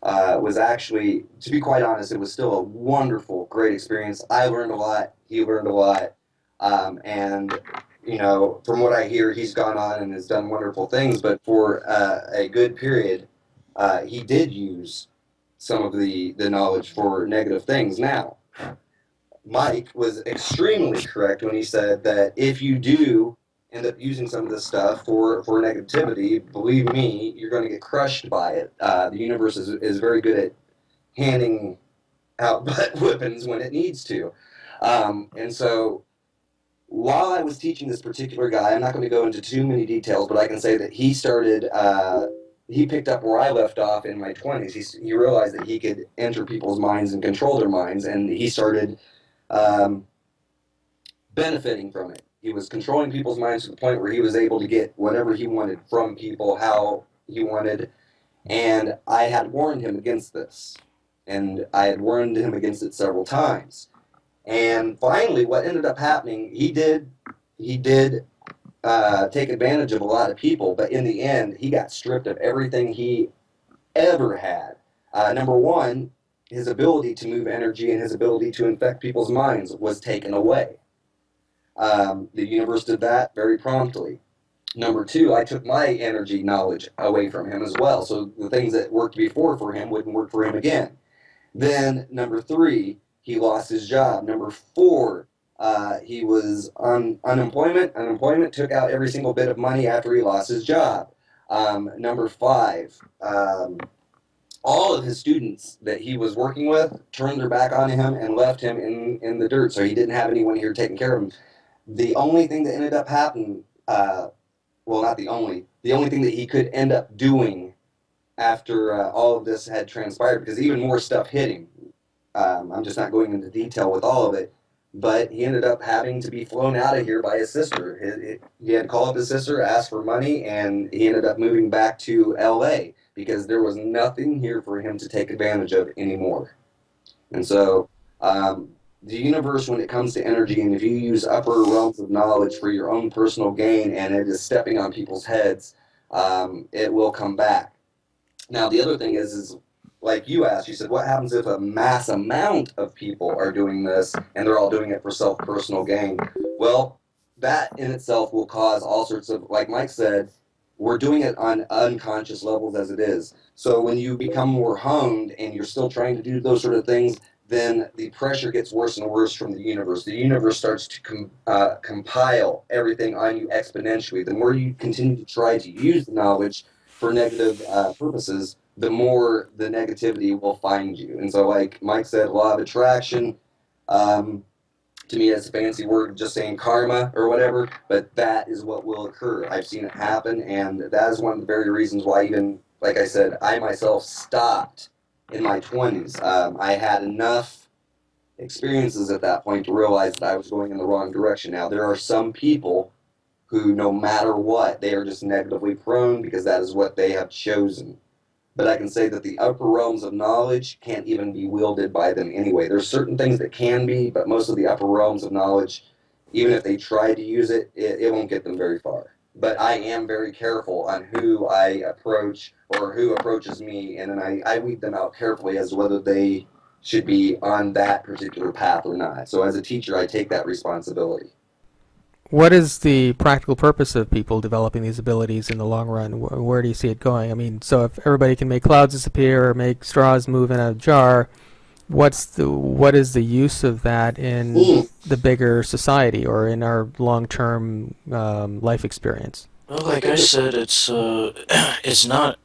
was actually, to be quite honest, it was still a wonderful, great experience. I learned a lot. He learned a lot. And, you know, from what I hear, he's gone on and has done wonderful things. But for a good period, he did use some of the knowledge for negative things. Now, Mike was extremely correct when he said that if you do end up using some of this stuff for negativity, believe me, you're going to get crushed by it. The universe is very good at handing out butt whippings when it needs to. And so while I was teaching this particular guy, I'm not going to go into too many details, but I can say that he started, he picked up where I left off in my 20s. He realized that he could enter people's minds and control their minds, and he started benefiting from it. He was controlling people's minds to the point where he was able to get whatever he wanted from people, how he wanted. And I had warned him against this. And I had warned him against it several times. And finally, what ended up happening, he did take advantage of a lot of people, but in the end, he got stripped of everything he ever had. Number one, his ability to move energy and his ability to infect people's minds was taken away. The universe did that very promptly. Number two, I took my energy knowledge away from him as well. So the things that worked before for him wouldn't work for him again. Then number three, he lost his job. Number four, he was on unemployment. Unemployment took out every single bit of money after he lost his job. Number five, all of his students that he was working with turned their back on him and left him in the dirt. So he didn't have anyone here taking care of him. The only thing that ended up happening, well, not the only thing that he could end up doing after all of this had transpired, because even more stuff hit him. I'm just not going into detail with all of it, but he ended up having to be flown out of here by his sister. He had to call up his sister, ask for money, and he ended up moving back to LA because there was nothing here for him to take advantage of anymore. And so the universe, when it comes to energy, and if you use upper realms of knowledge for your own personal gain and it is stepping on people's heads, it will come back. Now, the other thing is like you asked, you said, what happens if a mass amount of people are doing this and they're all doing it for self-personal gain? Well, that in itself will cause all sorts of, like Mike said, we're doing it on unconscious levels as it is. So when you become more honed and you're still trying to do those sort of things, then the pressure gets worse and worse from the universe. The universe starts to compile everything on you exponentially. The more you continue to try to use the knowledge for negative purposes, the more the negativity will find you. And so, like Mike said, law of attraction, to me, it's a fancy word, just saying karma or whatever, but that is what will occur. I've seen it happen, and that is one of the very reasons why, even, like I said, I myself stopped in my 20s. I had enough experiences at that point to realize that I was going in the wrong direction. Now, there are some people who, no matter what, they are just negatively prone because that is what they have chosen. But I can say that the upper realms of knowledge can't even be wielded by them anyway. There's certain things that can be, but most of the upper realms of knowledge, even if they try to use it, it won't get them very far. But I am very careful on who I approach or who approaches me, and then I weed them out carefully as to whether they should be on that particular path or not. So as a teacher, I take that responsibility. What is the practical purpose of people developing these abilities in the long run? Where do you see it going? I mean, so if everybody can make clouds disappear or make straws move in a jar, what is the use of that in the bigger society or in our long-term life experience? Well, like I said, it's not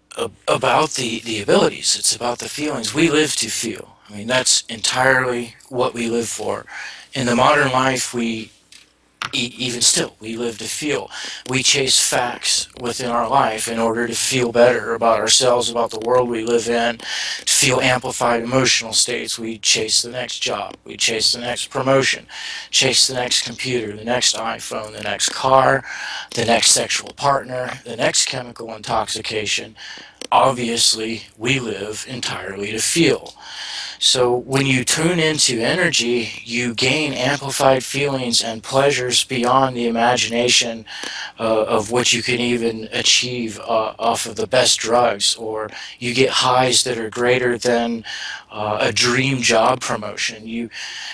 about the abilities. It's about the feelings. We live to feel. I mean, that's entirely what we live for. In the modern life, even still, we live to feel. We chase facts within our life in order to feel better about ourselves, about the world we live in, to feel amplified emotional states. We chase the next job. We chase the next promotion, chase the next computer, the next iPhone, the next car, the next sexual partner, the next chemical intoxication. Obviously, we live entirely to feel. So when you tune into energy, you gain amplified feelings and pleasures beyond the imagination of what you can even achieve off of the best drugs, or you get highs that are greater than a dream job promotion.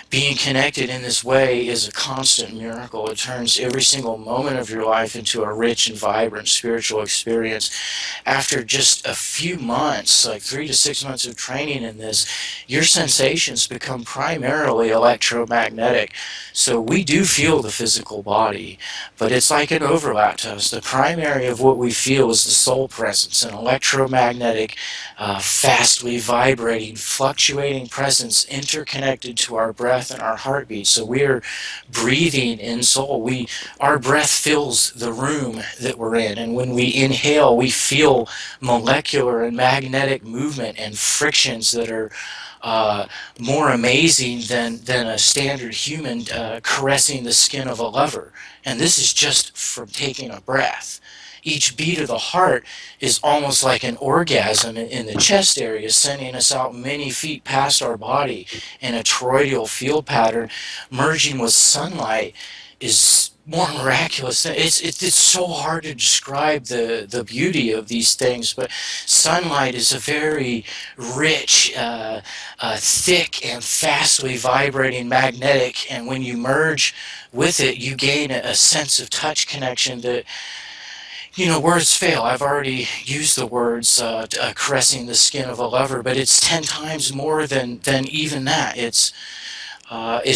Being connected in this way is a constant miracle. It turns every single moment of your life into a rich and vibrant spiritual experience. After just a few months, like 3 to 6 months of training in this, your sensations become primarily electromagnetic. So we do feel the physical body, but it's like an overlap to us. The primary of what we feel is the soul presence, an electromagnetic, fastly vibrating, fluctuating presence interconnected to our breath and our heartbeat. So we're breathing in soul. Our breath fills the room that we're in, and when we inhale, we feel molecular and magnetic movement and frictions that are more amazing than a standard human caressing the skin of a lover. And this is just from taking a breath. Each beat of the heart is almost like an orgasm in the chest area, sending us out many feet past our body in a toroidal field pattern. Merging with sunlight is more miraculous. It's so hard to describe the beauty of these things, but sunlight is a very rich, thick and fastly vibrating magnetic, and when you merge with it, you gain a sense of touch connection that, words fail. I've already used the words caressing the skin of a lover, but it's 10 times more than even that. It's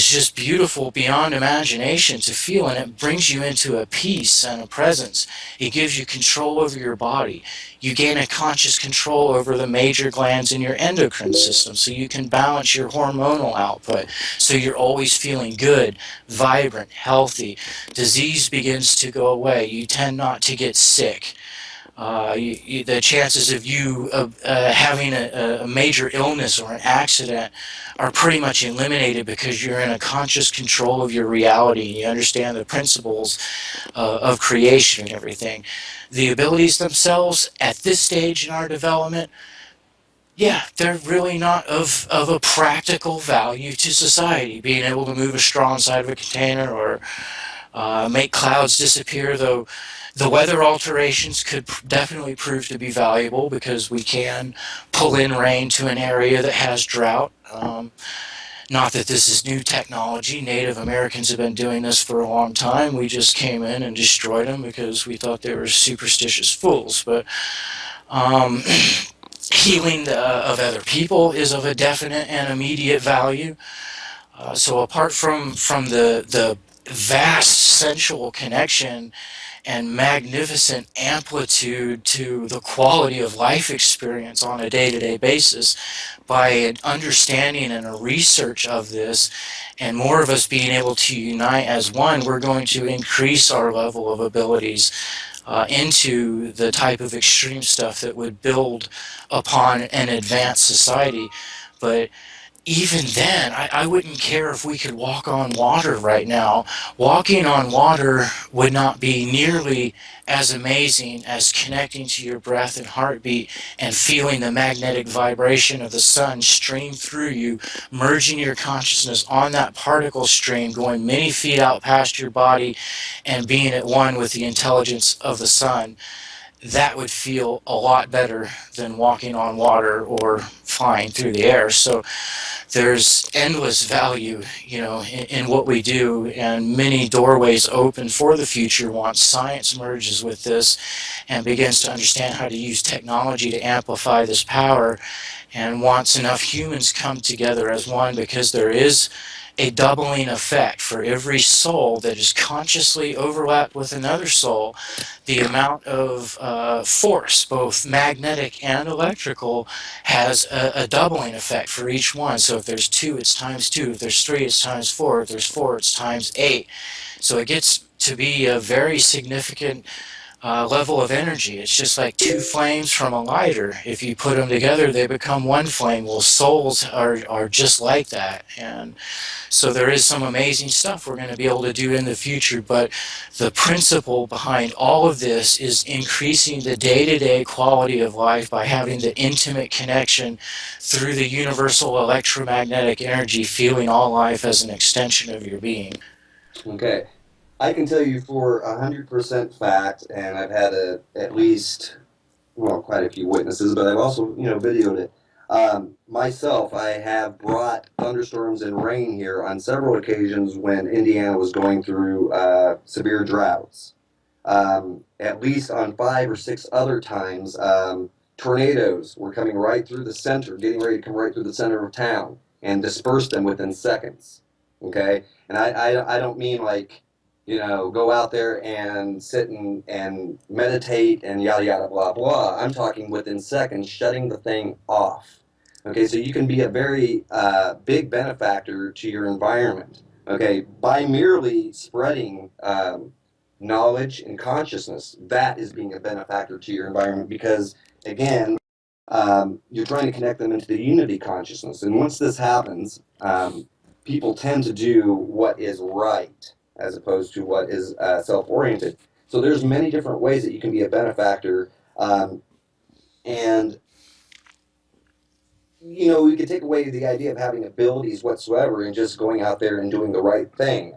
just beautiful beyond imagination to feel, and it brings you into a peace and a presence. It gives you control over your body. You gain a conscious control over the major glands in your endocrine system, so you can balance your hormonal output, so you're always feeling good, vibrant, healthy. Disease begins to go away. You tend not to get sick. The chances of you having a major illness or an accident are pretty much eliminated because you're in a conscious control of your reality. You understand the principles of creation and everything. The abilities themselves at this stage in our development, yeah, they're really not of a practical value to society. Being able to move a straw inside of a container or make clouds disappear, though the weather alterations could definitely prove to be valuable because we can pull in rain to an area that has drought. Not that this is new technology. Native Americans have been doing this for a long time. We just came in and destroyed them because we thought they were superstitious fools. But healing of other people is of a definite and immediate value. So apart from the vast sensual connection and magnificent amplitude to the quality of life experience on a day-to-day basis, by an understanding and a research of this, and more of us being able to unite as one, we're going to increase our level of abilities into the type of extreme stuff that would build upon an advanced society. But even then, I wouldn't care if we could walk on water right now. Walking on water would not be nearly as amazing as connecting to your breath and heartbeat and feeling the magnetic vibration of the sun stream through you, merging your consciousness on that particle stream, going many feet out past your body and being at one with the intelligence of the sun. That would feel a lot better than walking on water or flying through the air. So there's endless value, in what we do, and many doorways open for the future once science merges with this and begins to understand how to use technology to amplify this power, and once enough humans come together as one, because there is a doubling effect for every soul that is consciously overlapped with another soul. The amount of force, both magnetic and electrical, has a doubling effect for each one. So if there's 2, it's times 2. If there's 3, it's times 4. If there's 4, it's times 8. So it gets to be a very significant level of energy. It's just like 2 flames from a lighter. If you put them together, they become 1 flame. Well, souls are just like that. And so there is some amazing stuff we're going to be able to do in the future, but the principle behind all of this is increasing the day-to-day quality of life by having the intimate connection through the universal electromagnetic energy, feeling all life as an extension of your being. Okay. I can tell you for 100% fact, and I've had at least, quite a few witnesses, but I've also, videoed it. Myself, I have brought thunderstorms and rain here on several occasions when Indiana was going through severe droughts. At least on 5 or 6 other times, tornadoes were coming right through the center, getting ready to come right through the center of town, and disperse them within seconds. Okay? And I don't mean like, go out there and sit and meditate and yada, yada, blah, blah. I'm talking within seconds, shutting the thing off. Okay, so you can be a very big benefactor to your environment, okay, by merely spreading knowledge and consciousness. That is being a benefactor to your environment because, again, you're trying to connect them into the unity consciousness. And once this happens, people tend to do what is right as opposed to what is self-oriented. So there's many different ways that you can be a benefactor, and we could take away the idea of having abilities whatsoever and just going out there and doing the right thing.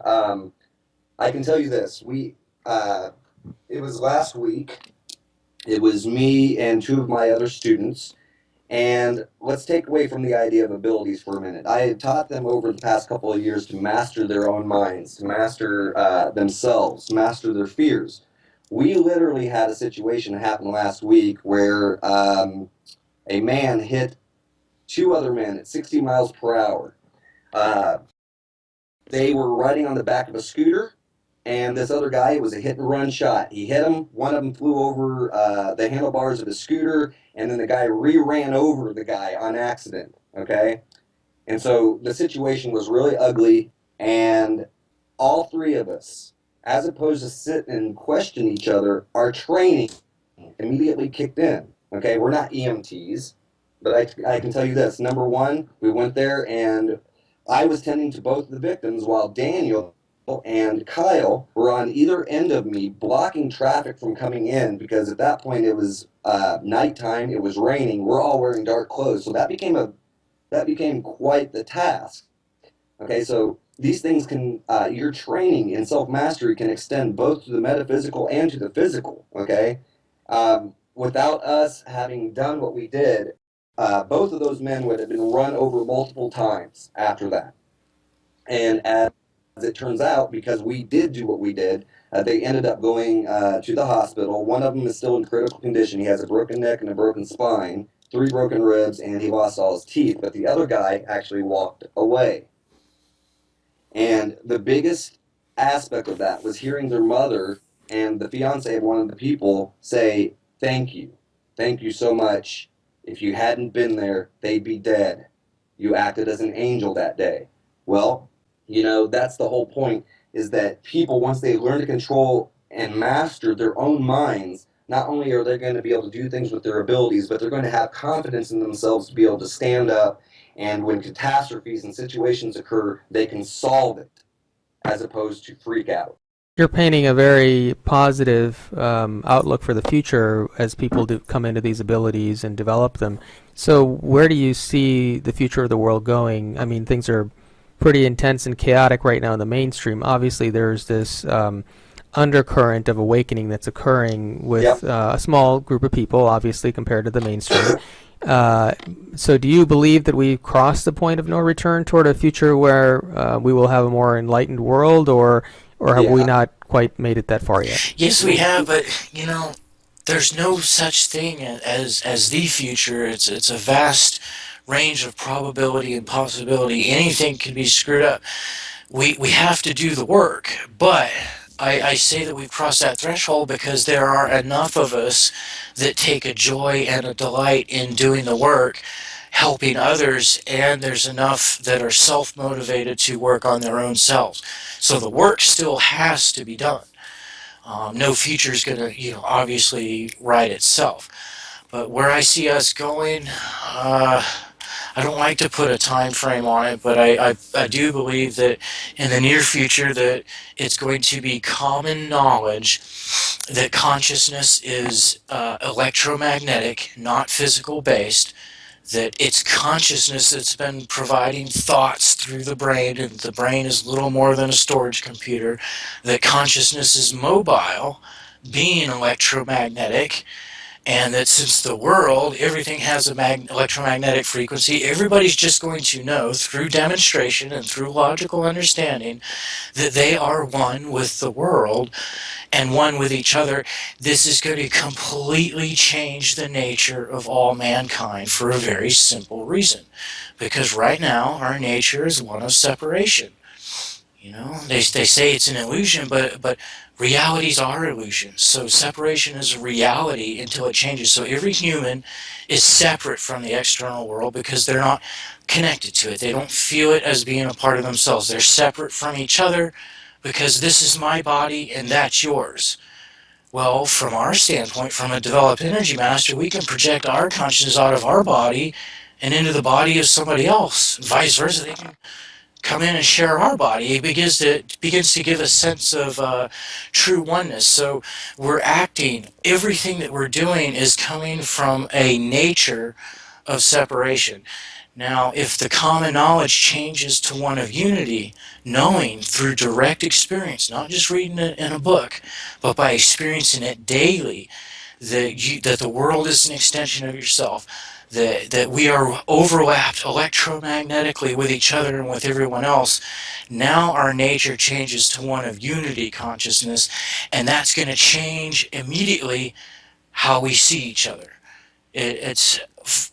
I can tell you this: it was last week. It was me and 2 of my other students. And let's take away from the idea of abilities for a minute. I had taught them over the past couple of years to master their own minds, to master themselves, master their fears. We literally had a situation happen last week where a man hit 2 other men at 60 miles per hour. They were riding on the back of a scooter, and this other guy, it was a hit-and-run shot. He hit him. One of them flew over the handlebars of his scooter, and then the guy re-ran over the guy on accident, okay? And so the situation was really ugly, and all 3 of us, as opposed to sit and question each other, are training immediately kicked in. Okay, we're not EMTs, but I can tell you this. Number one, we went there and I was tending to both of the victims while Daniel and Kyle were on either end of me blocking traffic from coming in, because at that point it was nighttime, it was raining, we're all wearing dark clothes, so that became quite the task. Okay, so these things can, your training in self-mastery can extend both to the metaphysical and to the physical, okay? Without us having done what we did, both of those men would have been run over multiple times after that. And as it turns out, because we did do what we did, they ended up going to the hospital. One of them is still in critical condition. He has a broken neck and a broken spine, 3 broken ribs, and he lost all his teeth. But the other guy actually walked away. And the biggest aspect of that was hearing their mother and the fiance of one of the people say, "Thank you. Thank you so much. If you hadn't been there, they'd be dead. You acted as an angel that day." Well, that's the whole point, is that people, once they learn to control and master their own minds, not only are they going to be able to do things with their abilities, but they're going to have confidence in themselves to be able to stand up, and when catastrophes and situations occur, they can solve it as opposed to freak out. You're painting a very positive outlook for the future as people do come into these abilities and develop them. So where do you see the future of the world going? I mean, things are pretty intense and chaotic right now in the mainstream. Obviously, there's this undercurrent of awakening that's occurring with a small group of people, obviously, compared to the mainstream. So do you believe that we've crossed the point of no return toward a future where we will have a more enlightened world, or have we not quite made it that far yet? Yes, we have, but there's no such thing as the future. It's a vast range of probability and possibility. Anything can be screwed up. We have to do the work, but I say that we've crossed that threshold because there are enough of us that take a joy and a delight in doing the work, helping others, and there's enough that are self-motivated to work on their own selves. So the work still has to be done. No future is going to, obviously write itself. But where I see us going, I don't like to put a time frame on it, but I do believe that in the near future that it's going to be common knowledge that consciousness is electromagnetic, not physical based, that it's consciousness that's been providing thoughts through the brain, and the brain is little more than a storage computer, that consciousness is mobile, being electromagnetic, and that since the world, everything has a electromagnetic frequency, everybody's just going to know through demonstration and through logical understanding that they are one with the world and one with each other. This is going to completely change the nature of all mankind for a very simple reason. Because right now, our nature is one of separation. They say it's an illusion, but realities are illusions. So separation is a reality until it changes. So every human is separate from the external world because they're not connected to it. They don't feel it as being a part of themselves. They're separate from each other because this is my body and that's yours. Well, from our standpoint, from a developed energy master, we can project our consciousness out of our body and into the body of somebody else. Vice versa, they can come in and share our body. It begins to give a sense of true oneness. So we're acting, everything that we're doing is coming from a nature of separation. Now, if the common knowledge changes to one of unity, knowing through direct experience, not just reading it in a book, but by experiencing it daily, that the world is an extension of yourself, that we are overlapped electromagnetically with each other and with everyone else. Now our nature changes to one of unity consciousness, and that's going to change immediately how we see each other.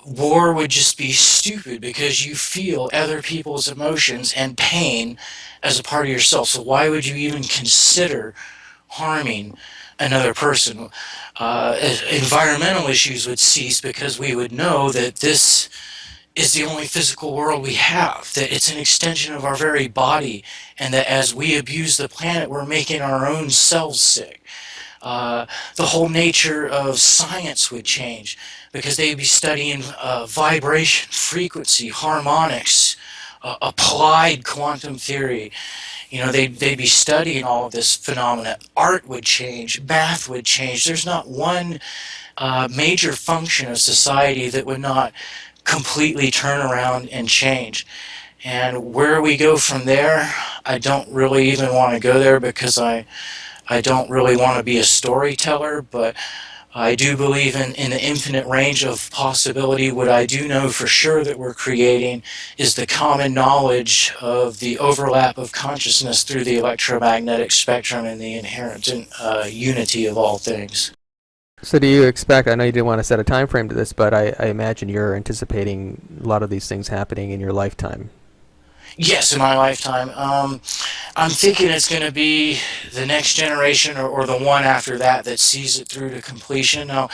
War would just be stupid because you feel other people's emotions and pain as a part of yourself. So why would you even consider harming another person? Environmental issues would cease because we would know that this is the only physical world we have, that it's an extension of our very body, and that as we abuse the planet, we're making our own selves sick. the whole nature of science would change, because they'd be studying vibration, frequency, harmonics, applied quantum theory. They'd be studying all of this phenomena. Art would change, math would change. There's not one major function of society that would not completely turn around and change. And where we go from there, I don't really even want to go there, because I don't really want to be a storyteller, but I do believe in the infinite range of possibility. What I do know for sure that we're creating is the common knowledge of the overlap of consciousness through the electromagnetic spectrum and the inherent unity of all things. So do you expect, I know you didn't want to set a time frame to this, but I imagine you're anticipating a lot of these things happening in your lifetime. Yes, in my lifetime. I'm thinking it's going to be the next generation, or the one after that sees it through to completion. Now,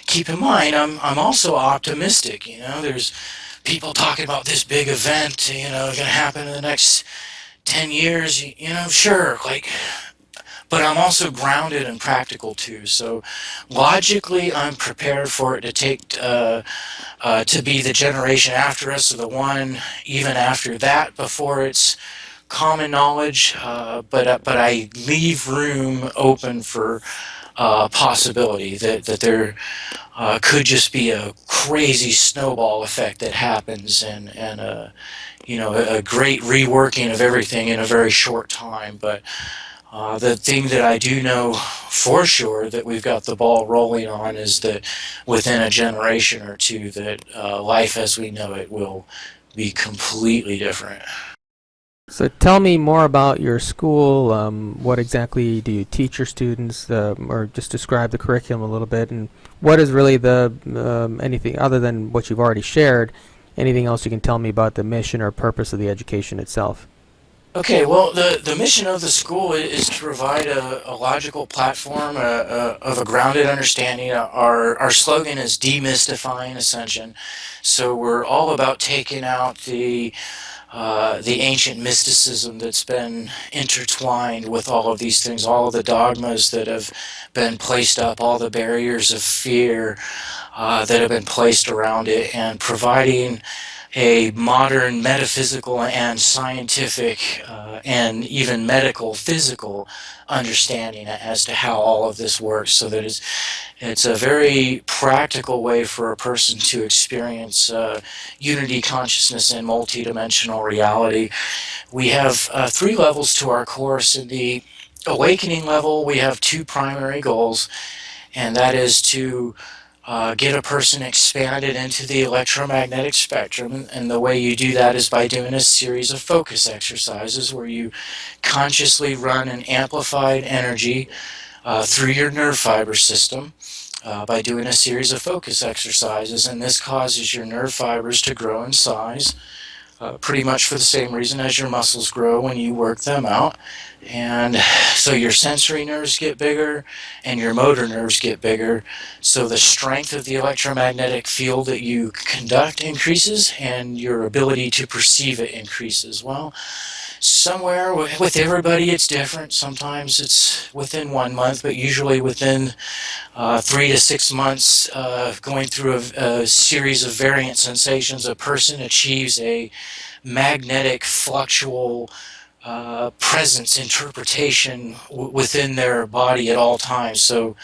keep in mind, I'm also optimistic. There's people talking about this big event, going to happen in the next 10 years. Sure, but I'm also grounded and practical too. So logically, I'm prepared for it to take to be the generation after us, or the one even after that, before it's common knowledge. But I leave room open for possibility that there could just be a crazy snowball effect that happens, and a great reworking of everything in a very short time. But the thing that I do know for sure that we've got the ball rolling on is that within a generation or two, that life as we know it will be completely different. So tell me more about your school. What exactly do you teach your students, or just describe the curriculum a little bit, and what is really anything other than what you've already shared, anything else you can tell me about the mission or purpose of the education itself? Okay, well, the mission of the school is to provide a logical platform of a grounded understanding. Our slogan is demystifying ascension. So we're all about taking out the ancient mysticism that's been intertwined with all of these things, all of the dogmas that have been placed up, all the barriers of fear that have been placed around it, and providing a modern metaphysical and scientific and even medical physical understanding as to how all of this works, so that it's a very practical way for a person to experience unity consciousness and multidimensional reality. We have 3 levels to our course. In the awakening level, we have 2 primary goals, and that is to get a person expanded into the electromagnetic spectrum, and the way you do that is by doing a series of focus exercises where you consciously run an amplified energy through your nerve fiber system by doing a series of focus exercises, and this causes your nerve fibers to grow in size, pretty much for the same reason as your muscles grow when you work them out. And so your sensory nerves get bigger and your motor nerves get bigger, so the strength of the electromagnetic field that you conduct increases, and your ability to perceive it increases. Well, somewhere with everybody it's different. Sometimes it's within 1 month, but usually within 3 to 6 months, going through a series of variant sensations, a person achieves a magnetic fluctual presence interpretation within their body at all times. So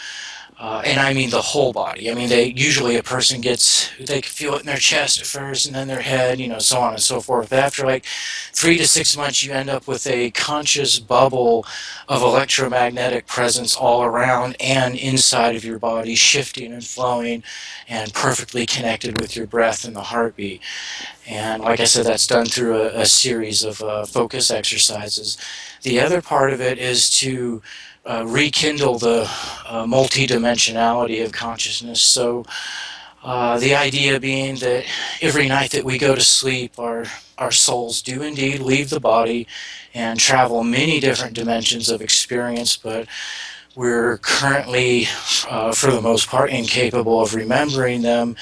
and I mean the whole body. I mean, a person they can feel it in their chest at first, and then their head, so on and so forth. But after 3 to 6 months, you end up with a conscious bubble of electromagnetic presence all around and inside of your body, shifting and flowing, and perfectly connected with your breath and the heartbeat. And like I said, that's done through a series of focus exercises. The other part of it is to rekindle the multidimensionality of consciousness. So the idea being that every night that we go to sleep, our souls do indeed leave the body and travel many different dimensions of experience, but we're currently, for the most part, incapable of remembering them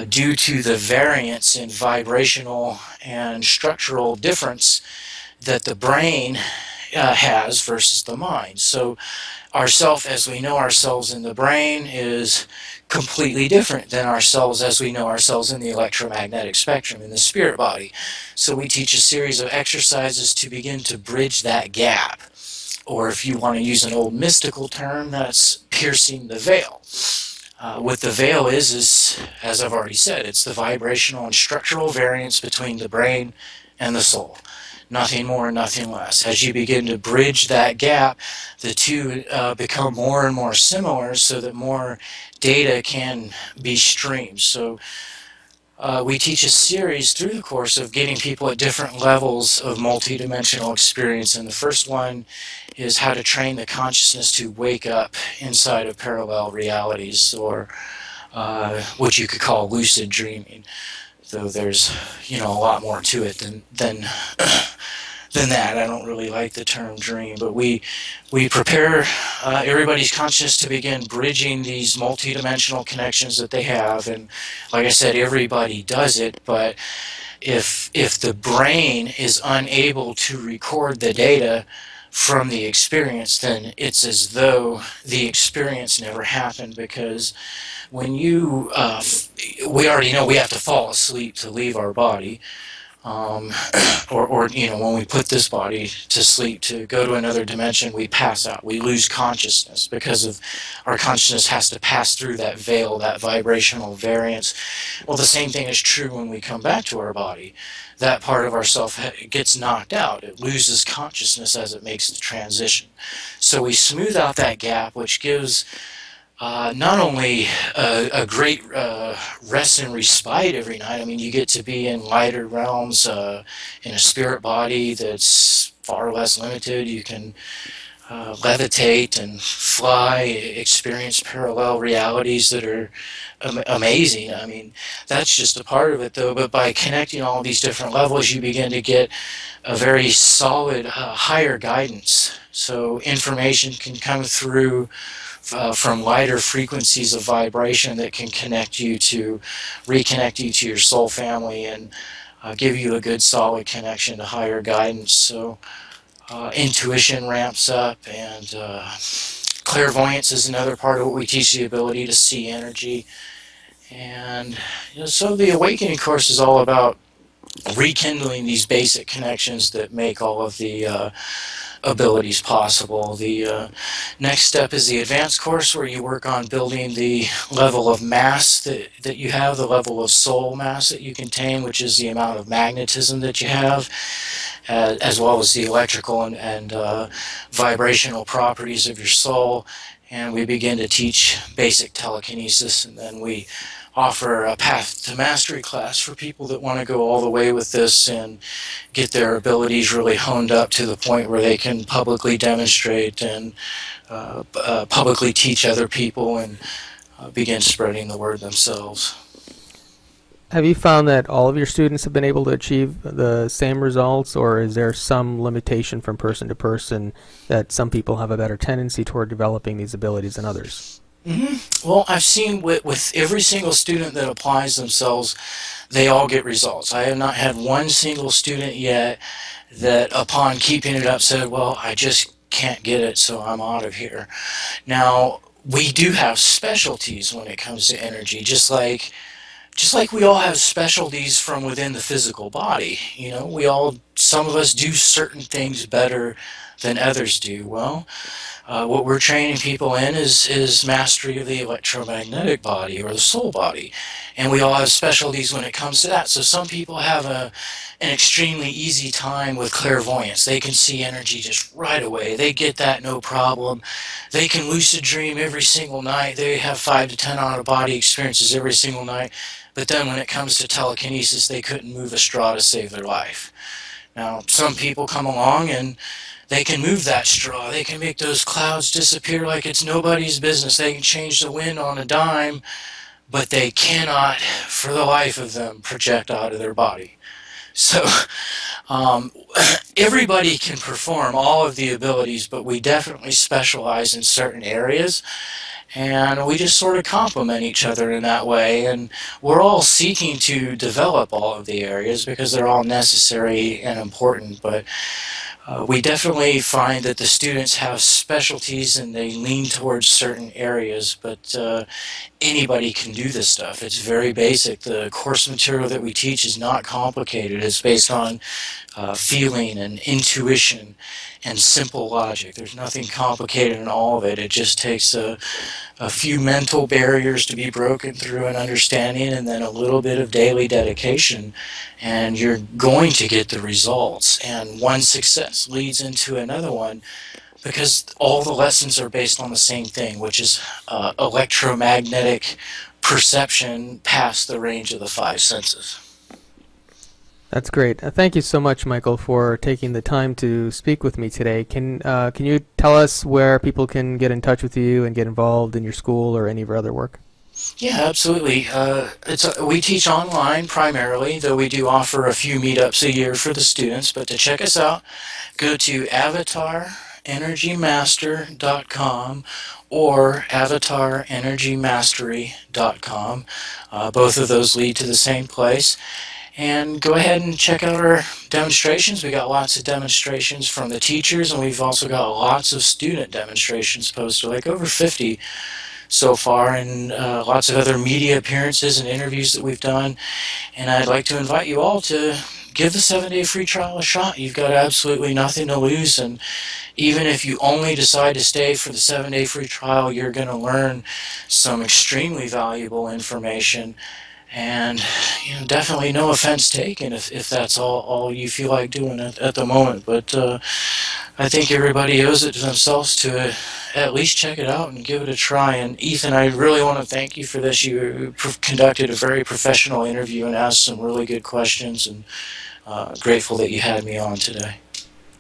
due to the variance in vibrational and structural difference that the brain has versus the mind. So ourself as we know ourselves in the brain is completely different than ourselves as we know ourselves in the electromagnetic spectrum in the spirit body. So we teach a series of exercises to begin to bridge that gap. Or if you want to use an old mystical term, that's piercing the veil. What the veil is, as I've already said, it's the vibrational and structural variance between the brain and the soul. Nothing more, nothing less. As you begin to bridge that gap, the two become more and more similar so that more data can be streamed. So we teach a series through the course of getting people at different levels of multidimensional experience. And the first one is how to train the consciousness to wake up inside of parallel realities, or what you could call lucid dreaming. Though there's, a lot more to it than that. I don't really like the term dream, but we prepare everybody's consciousness to begin bridging these multidimensional connections that they have. And like I said, everybody does it, but if the brain is unable to record the data from the experience, then it's as though the experience never happened, because when you, we already know we have to fall asleep to leave our body. Or when we put this body to sleep to go to another dimension, we pass out. We lose consciousness because of our consciousness has to pass through that veil, that vibrational variance. Well, the same thing is true when we come back to our body. That part of ourself gets knocked out. It loses consciousness as it makes the transition. So we smooth out that gap, which gives not only a great rest and respite every night. I mean, you get to be in lighter realms, in a spirit body that's far less limited. You can levitate and fly, experience parallel realities that are amazing. I mean, that's just a part of it, though. But by connecting all these different levels, you begin to get a very solid, higher guidance. So information can come through from lighter frequencies of vibration that can reconnect you to your soul family, and give you a good solid connection to higher guidance. So intuition ramps up, and clairvoyance is another part of what we teach, the ability to see energy. And so the Awakening course is all about rekindling these basic connections that make all of the abilities possible. The next step is the advanced course, where you work on building the level of mass that you have, the level of soul mass that you contain, which is the amount of magnetism that you have, as well as the electrical and vibrational properties of your soul. And we begin to teach basic telekinesis, and then we offer a path to mastery class for people that want to go all the way with this and get their abilities really honed up to the point where they can publicly demonstrate and publicly teach other people, and begin spreading the word themselves. Have you found that all of your students have been able to achieve the same results, or is there some limitation from person to person that some people have a better tendency toward developing these abilities than others? Mm-hmm. Well, I've seen with every single student that applies themselves, they all get results. I have not had one single student yet that upon keeping it up said, well, I just can't get it, so I'm out of here. Now, we do have specialties when it comes to energy, just like we all have specialties from within the physical body. Some of us do certain things better than others do. Well, what we're training people in is mastery of the electromagnetic body, or the soul body. And we all have specialties when it comes to that. So some people have an extremely easy time with clairvoyance. They can see energy just right away. They get that no problem. They can lucid dream every single night. They have 5 to 10 out-of-body experiences every single night. But then when it comes to telekinesis, they couldn't move a straw to save their life. Now, some people come along and they can move that straw. They can make those clouds disappear like it's nobody's business. They can change the wind on a dime, but they cannot, for the life of them, project out of their body. So everybody can perform all of the abilities, but we definitely specialize in certain areas. And we just sort of complement each other in that way. And we're all seeking to develop all of the areas because they're all necessary and important. But We definitely find that the students have specialties and they lean towards certain areas, but anybody can do this stuff. It's very basic. The course material that we teach is not complicated. It's based on feeling and intuition and simple logic. There's nothing complicated in all of it. It just takes a few mental barriers to be broken through and understanding, and then a little bit of daily dedication, and you're going to get the results. And one success leads into another one, because all the lessons are based on the same thing, which is electromagnetic perception past the range of the five senses. That's great. Thank you so much, Michael, for taking the time to speak with me today. Can you tell us where people can get in touch with you and get involved in your school or any of your other work? Yeah, absolutely. We teach online primarily, though we do offer a few meetups a year for the students. But to check us out, go to avatarenergymaster.com or avatarenergymastery.com. Both of those lead to the same place. And go ahead and check out our demonstrations. We got lots of demonstrations from the teachers, and we've also got lots of student demonstrations posted, like over 50 so far, and lots of other media appearances and interviews that we've done. And I'd like to invite you all to give the 7-day free trial a shot. You've got absolutely nothing to lose, and even if you only decide to stay for the 7-day free trial, you're going to learn some extremely valuable information. And definitely no offense taken if that's all you feel like doing at the moment. But I think everybody owes it to themselves to at least check it out and give it a try. And Ethan, I really want to thank you for this. You conducted a very professional interview and asked some really good questions, and grateful that you had me on today.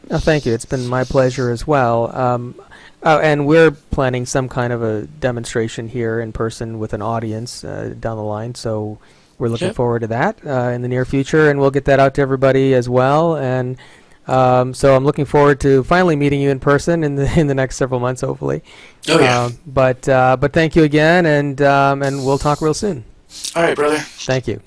Oh, thank you. It's been my pleasure as well. And we're planning some kind of a demonstration here in person with an audience down the line, so we're looking forward to that in the near future, and we'll get that out to everybody as well. And so I'm looking forward to finally meeting you in person in the next several months, hopefully. Oh yeah. But thank you again, and we'll talk real soon. All right, brother. Thank you.